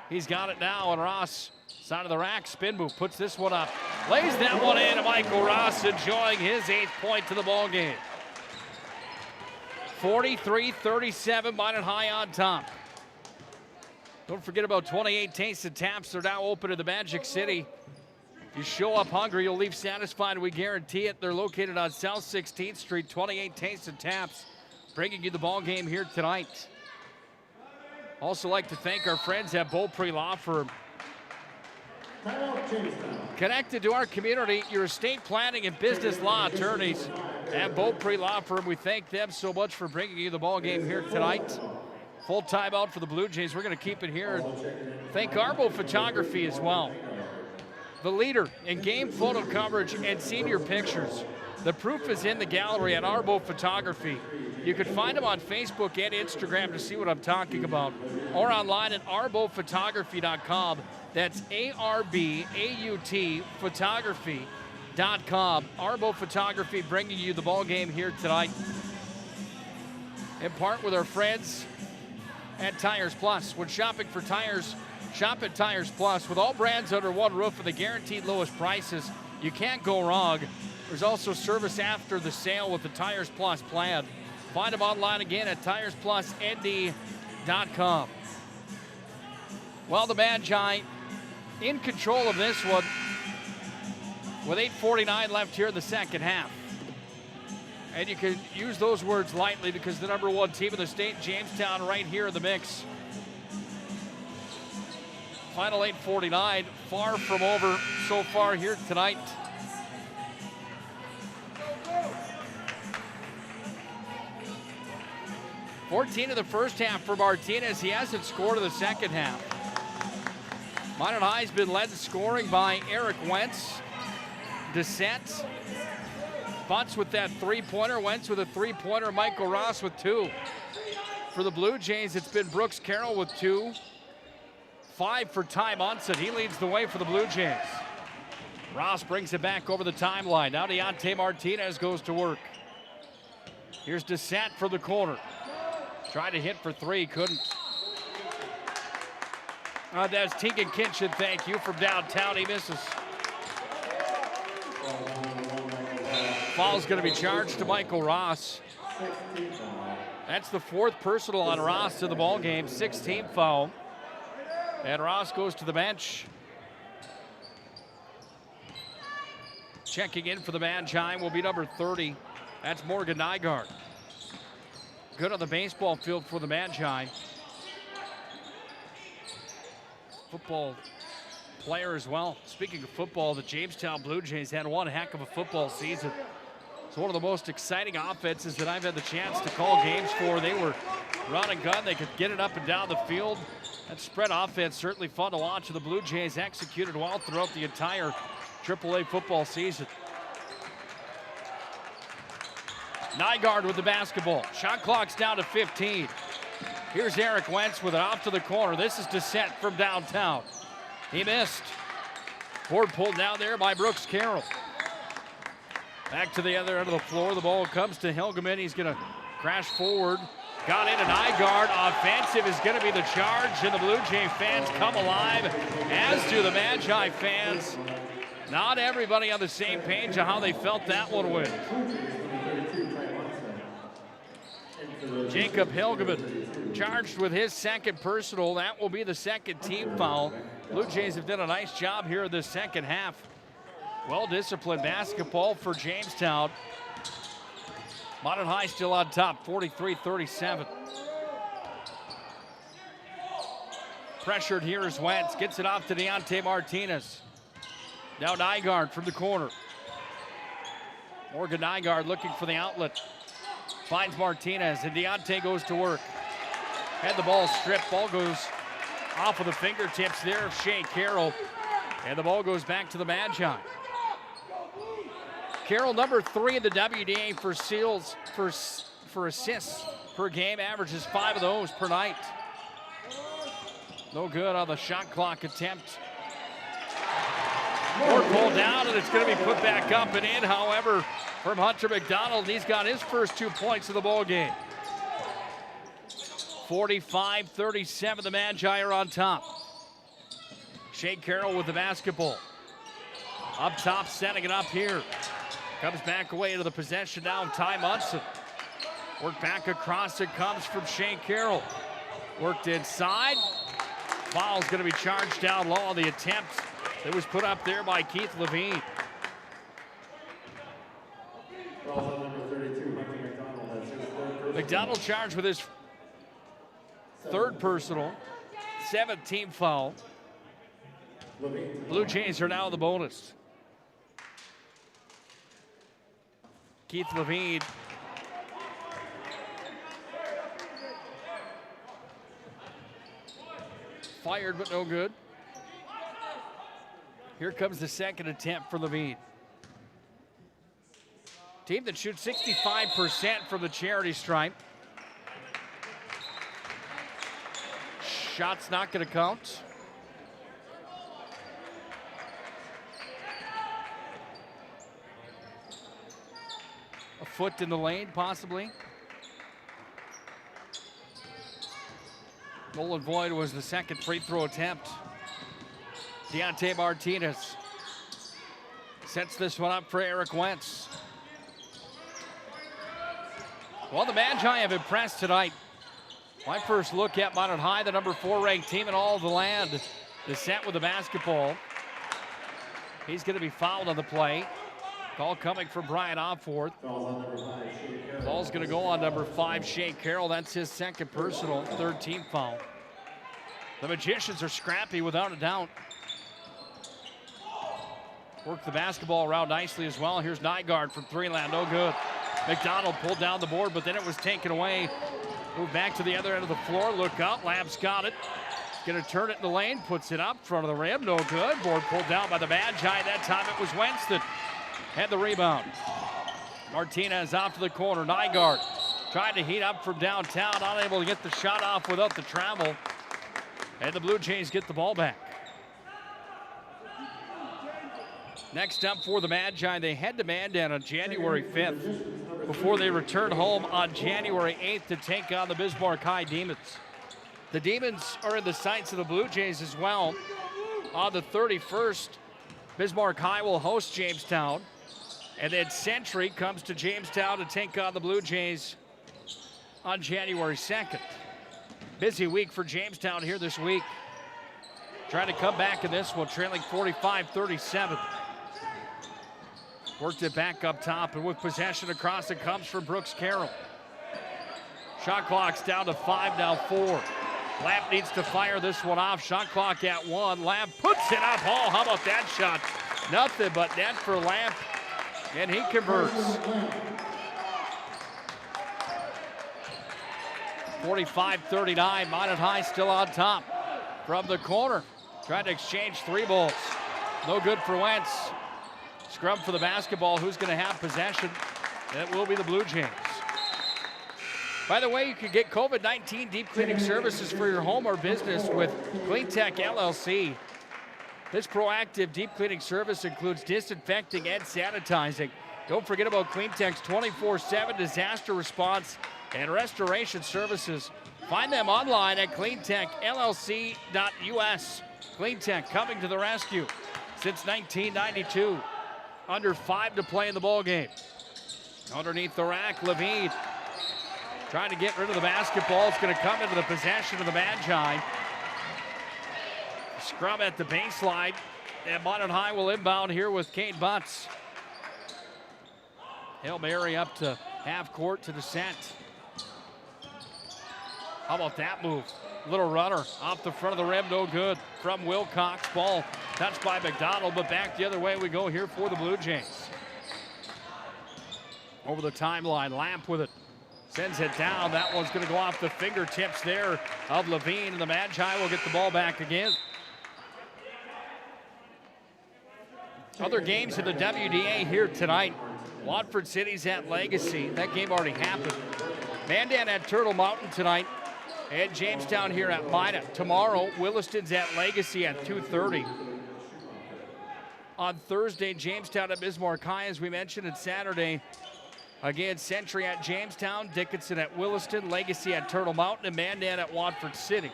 He's got it now, and Ross, side of the rack, spin move, puts this one up. Lays that one in, and Michael Ross enjoying his 8th point to the ball game. 43-37, Minot High on top. Don't forget about 28 Tastes and Taps. They're now open in the Magic City. If you show up hungry, you'll leave satisfied. We guarantee it. They're located on South 16th Street, 28 Tastes and Taps, bringing you the ball game here tonight. Also like to thank our friends at Beaupre Law Firm. Connected to our community, your estate planning and business law attorneys at Beaupre Law Firm. We thank them so much for bringing you the ball game here tonight. Full timeout for the Blue Jays. We're going to keep it here. Thank Arbo Photography as well. The leader in game photo coverage and senior pictures. The proof is in the gallery at Arbo Photography. You can find them on Facebook and Instagram to see what I'm talking about, or online at arbophotography.com. That's ARBAUT photography.com. Arbo Photography bringing you the ball game here tonight. In part with our friends at Tires Plus. When shopping for tires, shop at Tires Plus. With all brands under one roof and the guaranteed lowest prices, you can't go wrong. There's also service after the sale with the Tires Plus plan. Find them online again at TiresPlusND.com. Well, the Magi in control of this one with 8:49 left here in the second half. And you can use those words lightly because the number 1 team in the state, Jamestown, right here in the mix. Final 8:49, far from over so far here tonight. $14 in the first half for Martinez. He hasn't scored in the second half. Minot High's been led in scoring by Eric Wentz. Descent. Butts with that three-pointer. Wentz with a three-pointer. Michael Ross with 2. For the Blue Jays, it's been Brooks Carroll with 2. 5 for Ty Munson. He leads the way for the Blue Jays. Ross brings it back over the timeline. Now Deontay Martinez goes to work. Here's Descent for the corner. Tried to hit for 3, couldn't. That's Tegan Kitchen, thank you, from downtown. He misses. Foul's going to be charged to Michael Ross. That's the 4th personal on Ross in the ball game, 16th foul. And Ross goes to the bench. Checking in for the Magi will be number 30. That's Morgan Nygaard. Good on the baseball field for the Magi. Football player as well. Speaking of football, the Jamestown Blue Jays had one heck of a football season. It's one of the most exciting offenses that I've had the chance to call games for. They were run and gun. They could get it up and down the field. That spread offense certainly fun to watch. The Blue Jays executed well throughout the entire AAA football season. Nygaard with the basketball. Shot clock's down to 15. Here's Eric Wentz with it off to the corner. This is Descent from downtown. He missed. Board pulled down there by Brooks Carroll. Back to the other end of the floor. The ball comes to Hilgeman. He's going to crash forward. Got into Nygaard. Offensive is going to be the charge, and the Blue Jay fans come alive, as do the Magi fans. Not everybody on the same page of how they felt that one went. Jacob Hilgeman charged with his 2nd personal. That will be the 2nd team foul. Blue Jays have done a nice job here in the second half. Well-disciplined basketball for Jamestown. Minot High still on top, 43-37. Pressured here is Wentz. Gets it off to Deontay Martinez. Now Nygaard from the corner. Morgan Nygaard looking for the outlet. Finds Martinez, and Deontay goes to work. Had the ball stripped. Ball goes Off of the fingertips there of Shea Carroll. And the ball goes back to the Magi. Carroll, number 3 in the WDA for seals, for assists per game, averages 5 of those per night. No good on the shot clock attempt. Board pulled down, and it's going to be put back up and in. However, from Hunter McDonald, he's got his first 2 points of the ball game. 45-37, the Magi are on top. Shea Carroll with the basketball. Up top, setting it up here. Comes back away into the possession now. Ty Munson. Work back across, it comes from Shea Carroll. Worked inside. Foul's going to be charged down low on the attempt that was put up there by Keith Levine. McDonald charged with his 3rd personal, 7th team foul. Blue Jays are now in the bonus. Keith Levine. Fired, but no good. Here comes the 2nd attempt for Levine. Team that shoots 65% from the charity stripe. Shot's not going to count. A foot in the lane, possibly. Null and void was the 2nd free throw attempt. Deontay Martinez sets this one up for Eric Wentz. Well, the Magi have impressed tonight. My first look at Minot High, the number 4 ranked team in all of the land, is set with the basketball. He's going to be fouled on the play. Call coming from Brian Opforth. Ball's going to go on number 5, Shea Carroll. That's his 2nd personal, 3rd team foul. The Magicians are scrappy without a doubt. Worked the basketball around nicely as well. Here's Nygaard from 3-land, no good. McDonald pulled down the board, but then it was taken away. Move back to the other end of the floor, look up, Lamb's got it. Gonna turn it in the lane, puts it up, front of the rim, no good. Board pulled down by the Magi. That time it was Wentz that had the rebound. Martinez off to the corner, Nygaard trying to heat up from downtown, unable to get the shot off without the travel. And the Blue Jays get the ball back. Next up for the Magi, they head to Mandan on January 5th before they return home on January 8th to take on the Bismarck High Demons. The Demons are in the sights of the Blue Jays as well. On the 31st, Bismarck High will host Jamestown. And then Century comes to Jamestown to take on the Blue Jays on January 2nd. Busy week for Jamestown here this week. Trying to come back in this one, trailing 45-37. Worked it back up top, and with possession across, it comes from Brooks Carroll. Shot clock's down to 5, now 4. Lamp needs to fire this one off. Shot clock at 1. Lamp puts it up. Oh, how about that shot? Nothing but net for Lamp, and he converts. 45-39, Minot High still on top. From the corner, trying to exchange 3 balls. No good for Wentz. Scrum for the basketball. Who's going to have possession? That will be the Blue Jays. By the way, you can get COVID-19 deep cleaning services for your home or business with CleanTech LLC. This proactive deep cleaning service includes disinfecting and sanitizing. Don't forget about CleanTech's 24/7 disaster response and restoration services. Find them online at cleantechllc.us. CleanTech coming to the rescue since 1992. Under 5 to play in the ball game. Underneath the rack, Levine trying to get rid of the basketball. It's going to come into the possession of the Magi. Scrum at the baseline, and Minot High will inbound here with Kate Butts. Hail Mary up to half court to the set. How about that move? Little runner off the front of the rim, no good. From Wilcox, ball touched by McDonald, but back the other way we go here for the Blue Jays. Over the timeline, Lamp with it. Sends it down. That one's going to go off the fingertips there of Levine, and the Magi will get the ball back again. Other games in the WDA here tonight. Watford City's at Legacy. That game already happened. Mandan at Turtle Mountain tonight. And Jamestown here at Minot. Tomorrow, Williston's at Legacy at 2:30. On Thursday, Jamestown at Bismarck High, as we mentioned, and Saturday, again, Century at Jamestown, Dickinson at Williston, Legacy at Turtle Mountain, and Mandan at Watford City.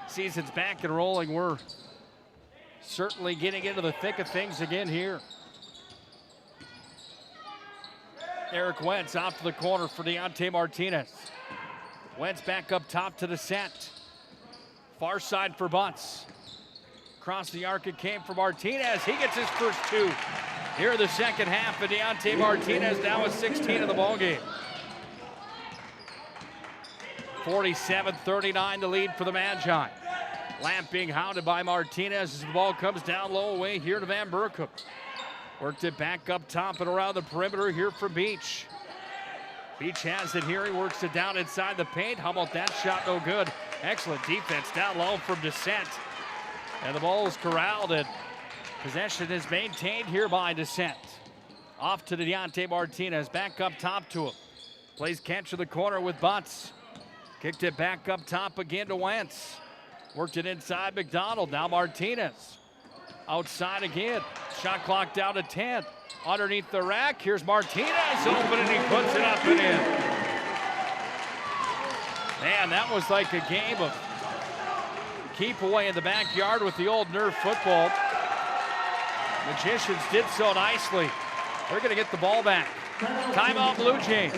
Season's back and rolling. We're certainly getting into the thick of things again here. Eric Wentz off to the corner for Deontay Martinez. Wentz back up top to the set. Far side for Butts. Across the arc it came for Martinez. He gets his first two here in the second half, and Deontay Martinez now with 16 in the ballgame. 47-39 the lead for the Magi. Lamp being hounded by Martinez as the ball comes down low away here to Van Berkom. Worked it back up top and around the perimeter here from Beach. Beach has it here. He works it down inside the paint. How about that shot? No good. Excellent defense down low from Descent. And the ball is corralled, and possession is maintained here by Descent. Off to Deontay Martinez. Back up top to him. Plays catch in the corner with Butts. Kicked it back up top again to Wentz. Worked it inside McDonald. Now Martinez. Outside again. Shot clock down to 10. Underneath the rack. Here's Martinez open, and he puts it up and in. Man, that was like a game of keep away in the backyard with the old Nerf football. Magicians did so nicely. They're going to get the ball back. Timeout Blue Jays.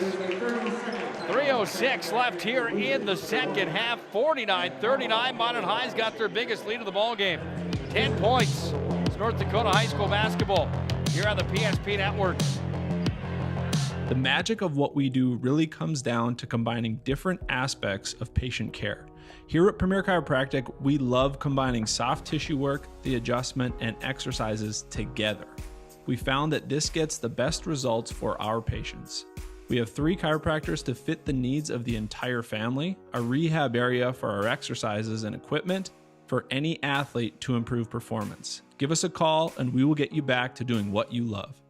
3:06 left here in the second half. 49-39. Minot High's got their biggest lead of the ball game. 10 points. It's North Dakota High School basketball here on the PSP Network. The magic of what we do really comes down to combining different aspects of patient care. Here at Premier Chiropractic, we love combining soft tissue work, the adjustment, and exercises together. We found that this gets the best results for our patients. We have 3 chiropractors to fit the needs of the entire family, a rehab area for our exercises and equipment for any athlete to improve performance. Give us a call and we will get you back to doing what you love.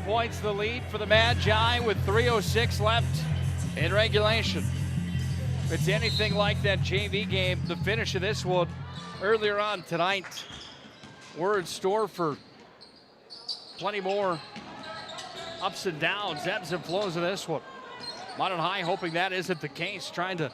Points the lead for the Magi with 3:06 left in regulation. If it's anything like that JV game, the finish of this one earlier on tonight, we're in store for plenty more ups and downs, ebbs and flows of this one. Minot High hoping that isn't the case, trying to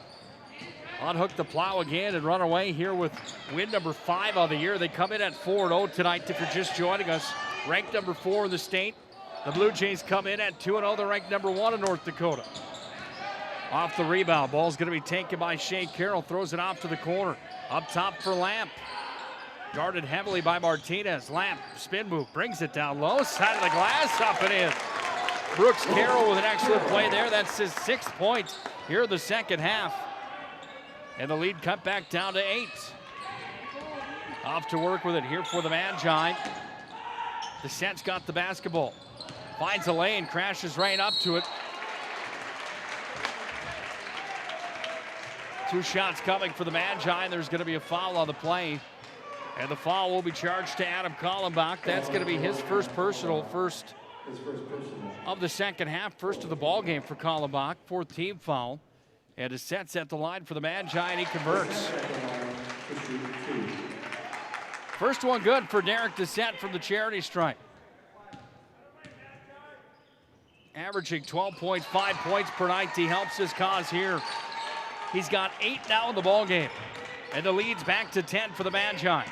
unhook the plow again and run away here with win number 5 of the year. They come in at 4-0 tonight if you're just joining us. Ranked number 4 in the state. The Blue Jays come in at 2-0. They're ranked number 1 in North Dakota. Off the rebound. Ball's going to be taken by Shea Carroll. Throws it off to the corner. Up top for Lamp. Guarded heavily by Martinez. Lamp, spin move, brings it down low. Side of the glass, up and in. Brooks Carroll with an excellent play there. That's his 6th point here in the second half. And the lead cut back down to 8. Off to work with it here for the Magi. The set's got the basketball. Finds a lane, crashes right up to it. 2 shots coming for the Magi, and there's going to be a foul on the play. And the foul will be charged to Adam Kallenbach. That's going to be his first personal, first of the second half, first of the ball game for Kallenbach. 4th team foul. And his set's at the line for the Magi, and he converts. First one good for Derek Descent from the charity stripe. Averaging 12.5 points per night. He helps his cause here. He's got 8 now in the ball game, and the lead's back to 10 for the Magi.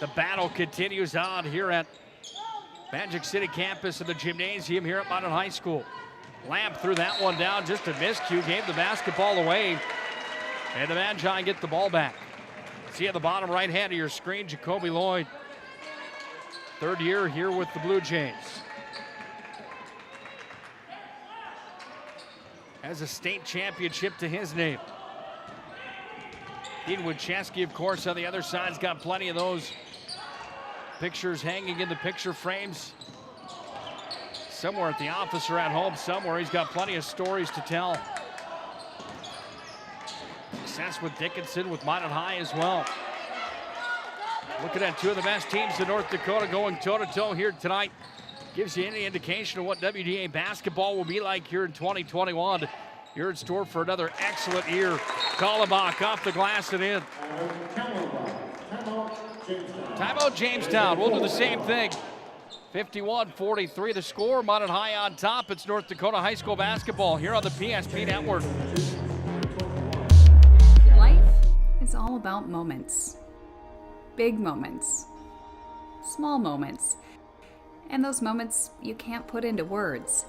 The battle continues on here at Magic City campus in the gymnasium here at Minot High School. Lamp threw that one down, just a miscue, gave the basketball away, and the Magi get the ball back. See at the bottom right hand of your screen, Jacoby Lloyd. 3rd year here with the Blue Jays. Has a state championship to his name. Dean Winchesky, of course, on the other side's got plenty of those pictures hanging in the picture frames. Somewhere at the office or at home somewhere, he's got plenty of stories to tell. Success with Dickinson, with Minot High as well. Looking at two of the best teams in North Dakota going toe-to-toe here tonight. Gives you any indication of what WDA basketball will be like here in 2021. You're in store for another excellent year. Kallenbach off the glass and in. Timeout Jamestown. We'll do the same thing. 51-43 the score. Minot High on top. It's North Dakota High School basketball here on the PSP Network. Life is all about moments. Big moments. Small moments. And those moments you can't put into words.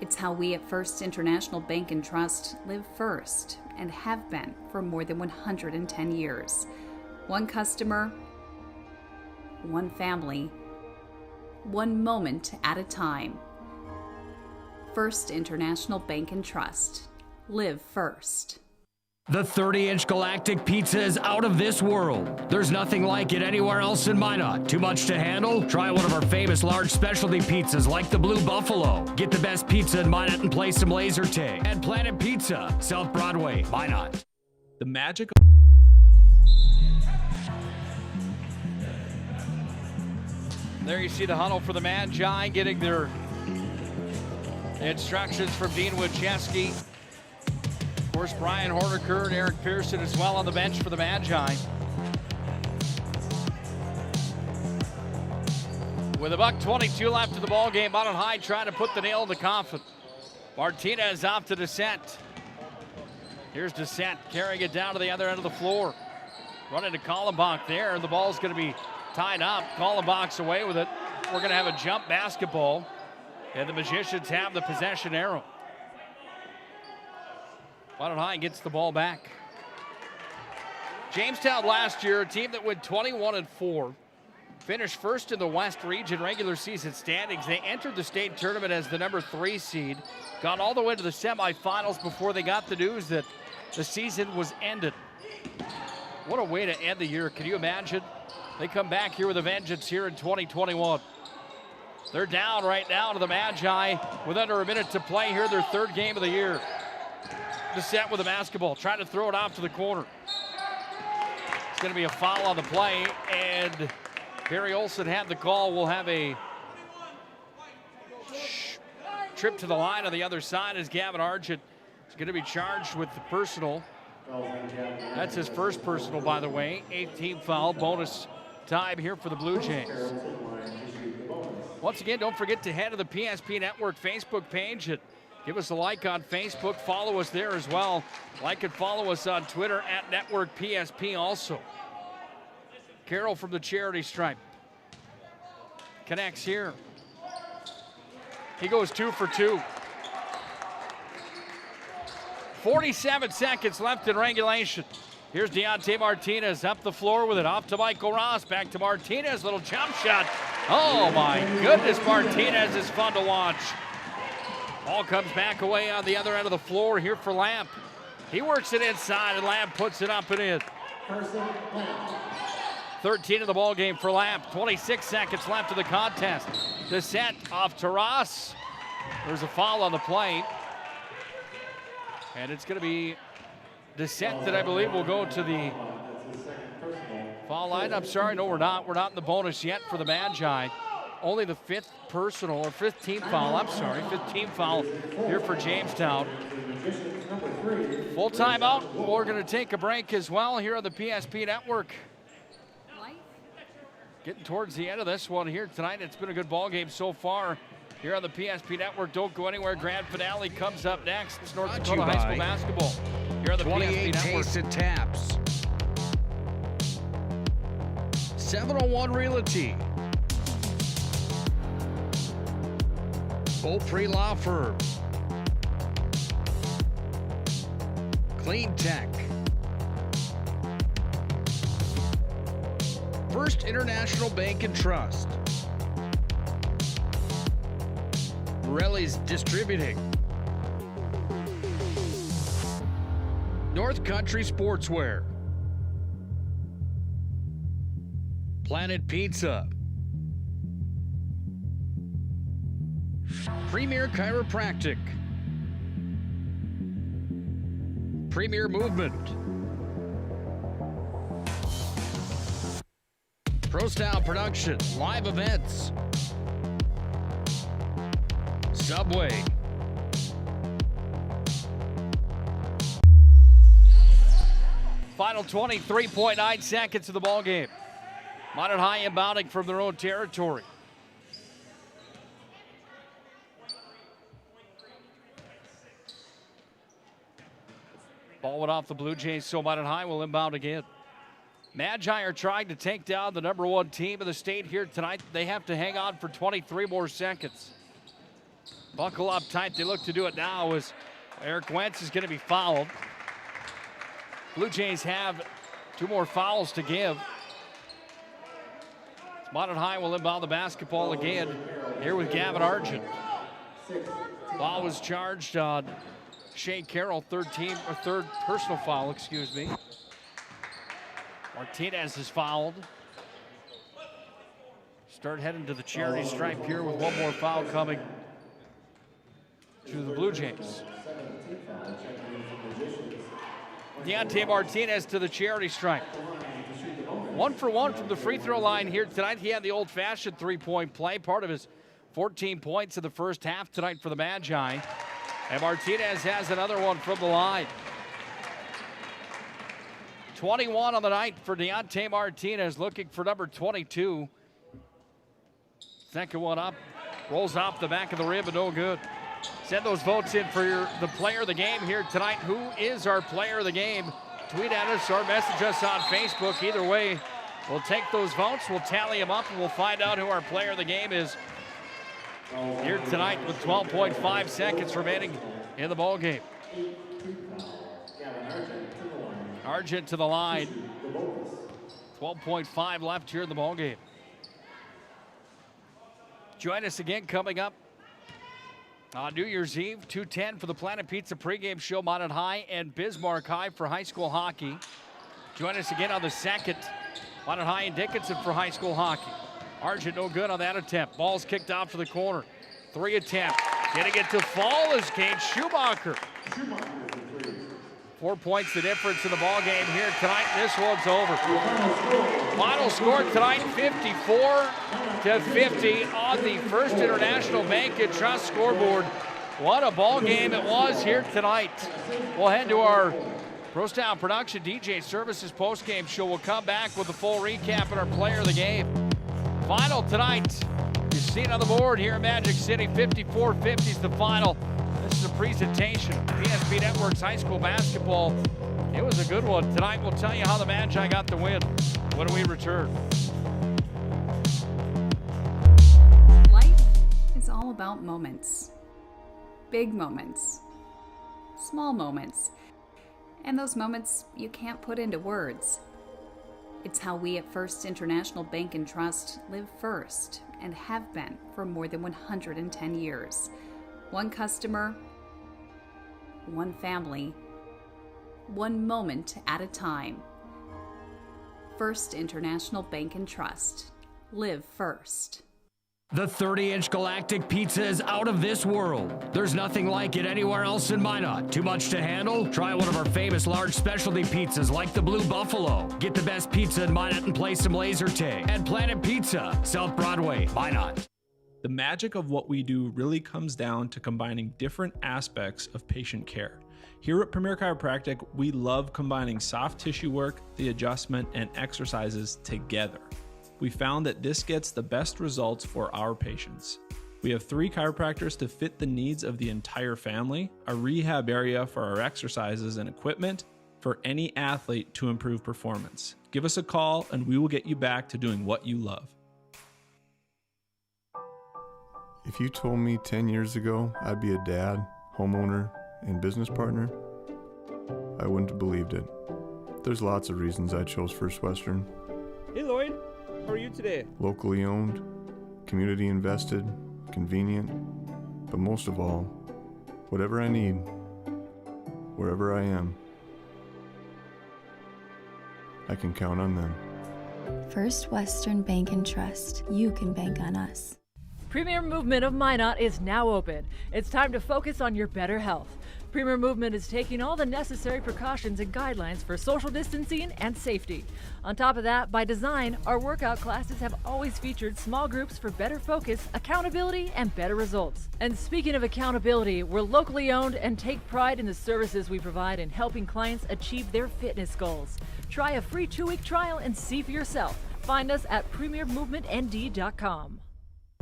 It's how we at First International Bank and Trust live first and have been for more than 110 years. One customer, one family, one moment at a time. First International Bank and Trust. Live first. The 30-inch Galactic Pizza is out of this world. There's nothing like it anywhere else in Minot. Too much to handle? Try one of our famous large specialty pizzas like the Blue Buffalo. Get the best pizza in Minot and play some laser tag. And Planet Pizza, South Broadway, Minot. The magic There you see the huddle for the Magi getting their instructions from Dean Winchesky. Of course, Brian Horniker and Eric Pearson as well on the bench for the Magi. With $1:22 left in the ball game, Minot High trying to put the nail in the coffin. Martinez off to Descent. Here's Descent carrying it down to the other end of the floor. Running to Kallenbach there, and the ball's going to be tied up. Kallenbach's away with it. We're going to have a jump basketball, and the Magicians have the possession arrow. Minot High gets the ball back. Jamestown last year, a team that went 21-4, finished first in the West Region regular season standings. They entered the state tournament as the number 3 seed, got all the way to the semifinals before they got the news that the season was ended. What a way to end the year. Can you imagine? They come back here with a vengeance here in 2021. They're down right now to the Magi with under a minute to play here, their 3rd game of the year. Descent with the basketball, trying to throw it off to the corner. It's going to be a foul on the play, and Barry Olson had the call. We'll have a trip to the line on the other side as Gavin Argent is going to be charged with the personal. That's his first personal, by the way. 8th team foul, bonus time here for the Blue Jays. Once again, don't forget to head to the PSP Network Facebook page and give us a like on Facebook. Follow us there as well. Like and follow us on Twitter at Network PSP also. Carroll from the charity stripe connects here. He goes 2 for 2. 47 seconds left in regulation. Here's Deontay Martinez up the floor with it. Off to Michael Ross. Back to Martinez. Little jump shot. Oh my goodness, Martinez is fun to watch. Ball comes back away on the other end of the floor here for Lamp. He works it inside, and Lamp puts it up and in. 13 in the ball game for Lamp. 26 seconds left of the contest. Descent off to Ross. There's a foul on the play. And it's going to be Descent that I believe will go to the foul line. I'm sorry, no, we're not. We're not in the bonus yet for the Magi. Only the 5th personal, or 5th team foul, I'm sorry. 5th team foul here for Jamestown. Full timeout. We're going to take a break as well here on the PSP Network. Getting towards the end of this one here tonight. It's been a good ball game so far here on the PSP Network. Don't go anywhere. Grand finale comes up next. It's North Dakota High School basketball here on the PSP 28 Network. Tasted Taps. 701 Realty. Beaupre Law Firm. Clean Tech. First International Bank and Trust. Morelli's Distributing. North Country Sportswear. Planet Pizza. Premier Chiropractic. Premier Movement. Pro Style Production, live events. Subway. Final 23.9 seconds of the ball game. Minot High inbounding from their own territory. Ball went off the Blue Jays, so Minot High will inbound again. Magi are trying to take down the #1 team of the state here tonight. They have to hang on for 23 more seconds. Buckle up tight. They look to do it now as Eric Wentz is going to be fouled. Blue Jays have 2 more fouls to give. Minot High will inbound the basketball again here with Gavin Argent. Foul was charged on Shea Carroll, third personal foul, excuse me. Martinez is fouled. Start heading to the charity stripe here with 1 more foul coming to the Blue Jays. Deontay Martinez to the charity stripe. 1 for 1 from the free throw line here tonight. He had the old-fashioned 3-point play, part of his 14 points in the first half tonight for the Magi. And Martinez has another one from the line. 21 on the night for Deontay Martinez, looking for number 22. Second one up, rolls off the back of the rim, but no good. Send those votes in for the player of the game here tonight. Who is our player of the game? Tweet at us or message us on Facebook. Either way, we'll take those votes, we'll tally them up, and we'll find out who our player of the game is here tonight with 12.5 seconds remaining in the ball game. Argent to the line. 12.5 left here in the ball game. Join us again coming up on New Year's Eve, 2:10 for the Planet Pizza pregame show, Minot High and Bismarck High for high school hockey. Join us again on the 2nd, Minot High and Dickinson for high school hockey. Argent no good on that attempt. Ball's kicked out to the corner. 3 attempt. Getting it to fall is Kate Schumacher. 4 points the difference in the ball game here tonight. This one's over. Final score tonight, 54-50 on the First International Bank and Trust scoreboard. What a ball game it was here tonight. We'll head to our Pro Style Production DJ Services postgame show. We'll come back with a full recap and our player of the game. Final tonight. You see it on the board here in Magic City. 54-50 is the final. This is a presentation of PSP Network's high school basketball. It was a good one. Tonight we'll tell you how the Magi got the win when we return. Life is all about moments. Big moments. Small moments. And those moments you can't put into words. It's how we at First International Bank and Trust live first and have been for more than 110 years. One customer, one family, one moment at a time. First International Bank and Trust. Live first. The 30-inch Galactic Pizza is out of this world. There's nothing like it anywhere else in Minot. Too much to handle? Try one of our famous large specialty pizzas like the Blue Buffalo. Get the best pizza in Minot and play some laser tag. At Planet Pizza, South Broadway, Minot. The magic of what we do really comes down to combining different aspects of patient care. Here at Premier Chiropractic, we love combining soft tissue work, the adjustment, and exercises together. We found that this gets the best results for our patients. We have 3 chiropractors to fit the needs of the entire family, a rehab area for our exercises and equipment for any athlete to improve performance. Give us a call and we will get you back to doing what you love. If you told me 10 years ago I'd be a dad, homeowner, and business partner, I wouldn't have believed it. There's lots of reasons I chose First Western. Hey Lloyd, how are you today? Locally owned, community invested, convenient, but most of all, whatever I need, wherever I am, I can count on them. First Western Bank and Trust. You can bank on us. Premier Movement of Minot is now open. It's time to focus on your better health. Premier Movement is taking all the necessary precautions and guidelines for social distancing and safety. On top of that, by design, our workout classes have always featured small groups for better focus, accountability, and better results. And speaking of accountability, we're locally owned and take pride in the services we provide in helping clients achieve their fitness goals. Try a free 2-week trial and see for yourself. Find us at premiermovementnd.com.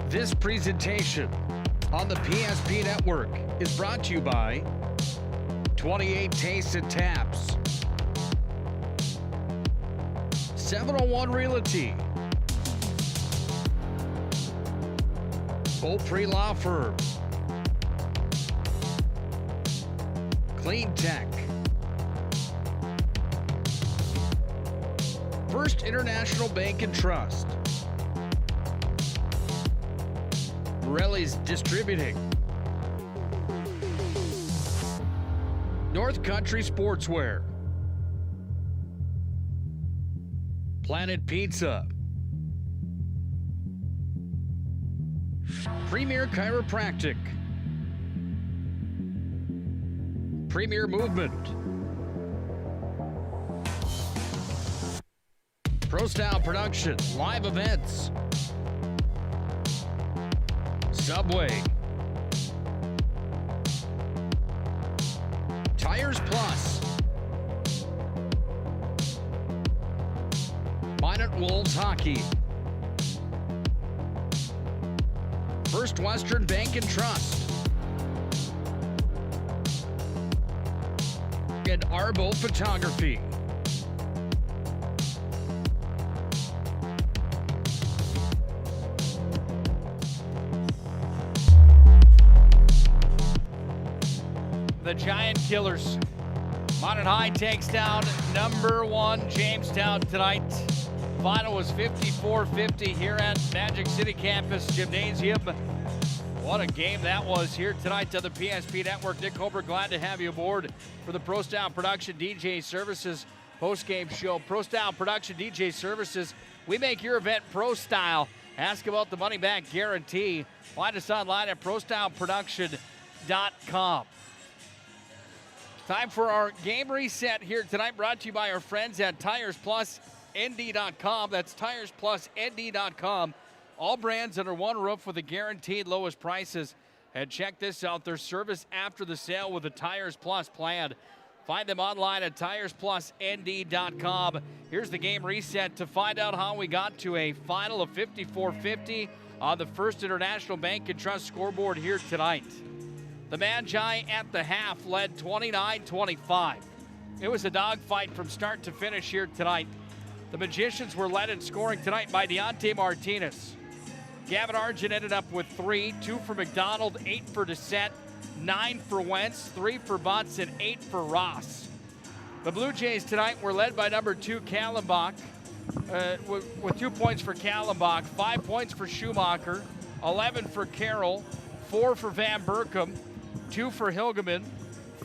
This presentation on the PSP Network is brought to you by 28 Tastes and Taps, 701 Realty, Beaupre Law Firm, Clean Tech, First International Bank and Trust, Morelli's Distributing, North Country Sportswear, Planet Pizza, Premier Chiropractic, Premier Movement, Pro Style Production, Live Events, Subway, Tires Plus, Minot Wolves Hockey, First Western Bank and Trust, and Arbo Photography. The Giant Killers. Minot High takes down number 1 Jamestown tonight. Final was 54-50 here at Magic City Campus Gymnasium. What a game that was here tonight on the PSP Network. Nick Holbrook, glad to have you aboard for the Pro Style Production DJ Services post-game show. Pro Style Production DJ Services. We make your event Pro Style. Ask about the money-back guarantee. Find us online at prostyleproduction.com. Time for our game reset here tonight, brought to you by our friends at TiresPlusND.com. That's TiresPlusND.com. All brands under one roof with the guaranteed lowest prices. And check this out, their service after the sale with the Tires Plus plan. Find them online at TiresPlusND.com. Here's the game reset to find out how we got to a final of 54-50 on the First International Bank and Trust scoreboard here tonight. The Magi at the half led 29-25. It was a dogfight from start to finish here tonight. The Magicians were led in scoring tonight by Deontay Martinez. Gavin Argent ended up with 3, 2 for McDonald, 8 for Doucette, 9 for Wentz, 3 for Butts, and 8 for Ross. The Blue Jays tonight were led by number 2 Kallenbach with 2 points for Kallenbach, 5 points for Schumacher, 11 for Carroll, 4 for Van Berkom, 2 for Hilgeman,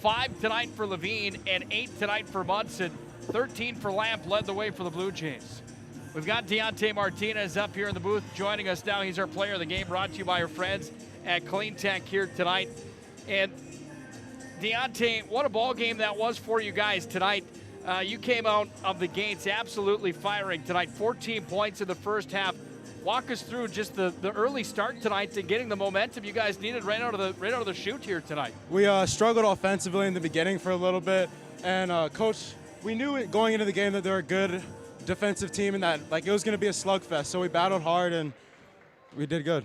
5 tonight for Levine, and 8 tonight for Munson. 13 for Lamp led the way for the Blue Jays. We've got Deontay Martinez up here in the booth joining us now. He's our player of the game, brought to you by our friends at Clean Tech here tonight. And Deontay, what a ball game that was for you guys tonight. You came out of the gates absolutely firing tonight. 14 points in the first half. Walk us through just the early start tonight to getting the momentum you guys needed right out of the chute here tonight. We struggled offensively in the beginning for a little bit, and Coach, we knew going into the game that they're a good defensive team and that it was going to be a slugfest. So we battled hard and we did good.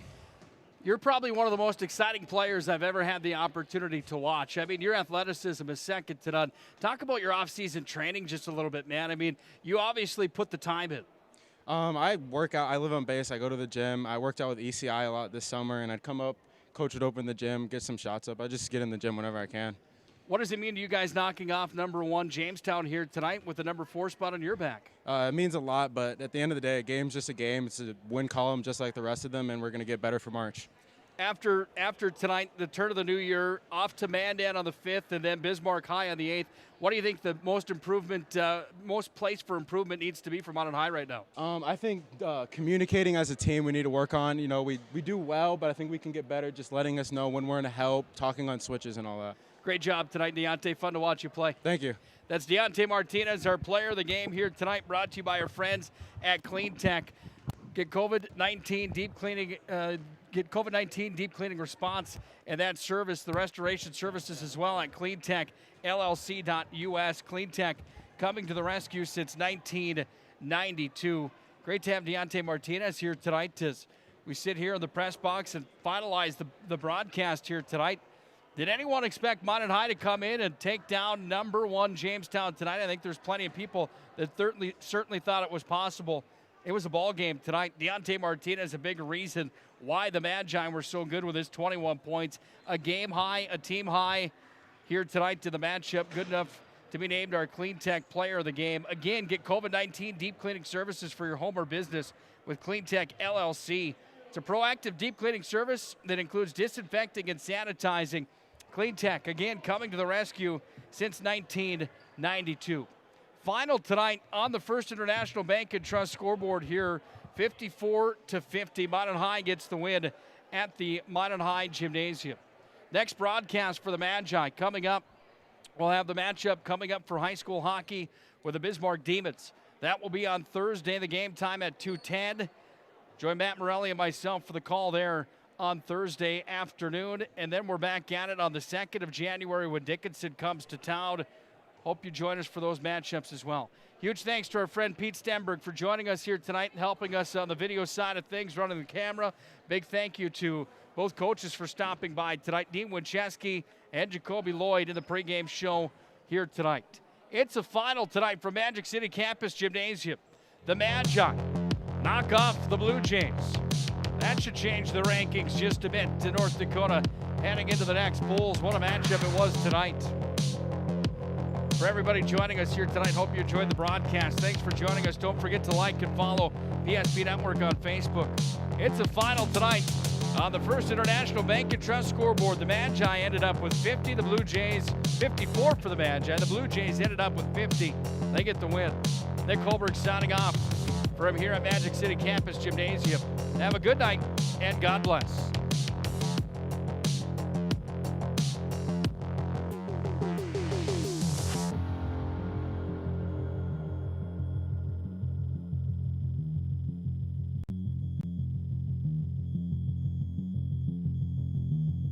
You're probably one of the most exciting players I've ever had the opportunity to watch. I mean, your athleticism is second to none. Talk about your off-season training just a little bit, man. I mean, you obviously put the time in. I work out. I live on base. I go to the gym. I worked out with ECI a lot this summer, and I'd come up, Coach would open the gym, get some shots up. I just get in the gym whenever I can. What does it mean to you guys knocking off number 1 Jamestown here tonight with the number 4 spot on your back? It means a lot, but at the end of the day, a game's just a game. It's a win column just like the rest of them, and we're going to get better for March. after tonight, the turn of the new year, off to Mandan on the 5th and then Bismarck High on the 8th. What do you think the most place for improvement needs to be for Minot High right now? I think communicating as a team we need to work on. You know, we do well, but I think we can get better just letting us know when we're in a help, talking on switches and all that. Great job tonight, Deontay. Fun to watch you play. Thank you. That's Deontay Martinez, our player of the game here tonight, brought to you by our friends at Clean Tech. Get COVID-19 deep cleaning response and that service, the restoration services as well at cleantechllc.us. Clean Tech coming to the rescue since 1992. Great to have Deontay Martinez here tonight as we sit here in the press box and finalize the broadcast here tonight. Did anyone expect Minot High to come in and take down number 1 Jamestown tonight? I think there's plenty of people that certainly thought it was possible. It was a ball game tonight. Deontay Martinez, a big reason why the Magi were so good with his 21 points. A game high, a team high here tonight to the matchup. Good enough to be named our Clean Tech player of the game. Again, get COVID-19 deep cleaning services for your home or business with Clean Tech LLC. It's a proactive deep cleaning service that includes disinfecting and sanitizing. Clean Tech, again, coming to the rescue since 1992. Final tonight on the First International Bank and Trust scoreboard here, 54-50. Minot High gets the win at the Minot High Gymnasium. Next broadcast for the Magi coming up. We'll have the matchup coming up for high school hockey with the Bismarck Demons. That will be on Thursday, the game time at 2:10. Join Matt Morelli and myself for the call there on Thursday afternoon. And then we're back at it on the 2nd of January when Dickinson comes to town. Hope you join us for those matchups as well. Huge thanks to our friend Pete Stenberg for joining us here tonight and helping us on the video side of things, running the camera. Big thank you to both coaches for stopping by tonight, Dean Winchesky and Jacoby Lloyd in the pregame show here tonight. It's a final tonight from Magic City Campus Gymnasium. The Magi knock off the Blue Jays. That should change the rankings just a bit to North Dakota heading into the next Bulls. What a matchup it was tonight. For everybody joining us here tonight, hope you enjoyed the broadcast. Thanks for joining us. Don't forget to like and follow PSP Network on Facebook. It's a final tonight on the First International Bank and Trust scoreboard. The Magi ended up with 50. The Blue Jays, 54 for the Magi. The Blue Jays ended up with 50. They get the win. Nick Holberg signing off from here at Magic City Campus Gymnasium. Have a good night, and God bless.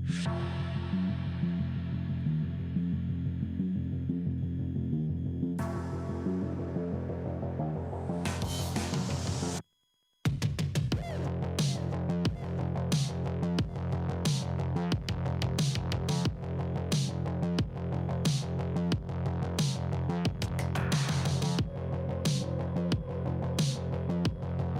Shh.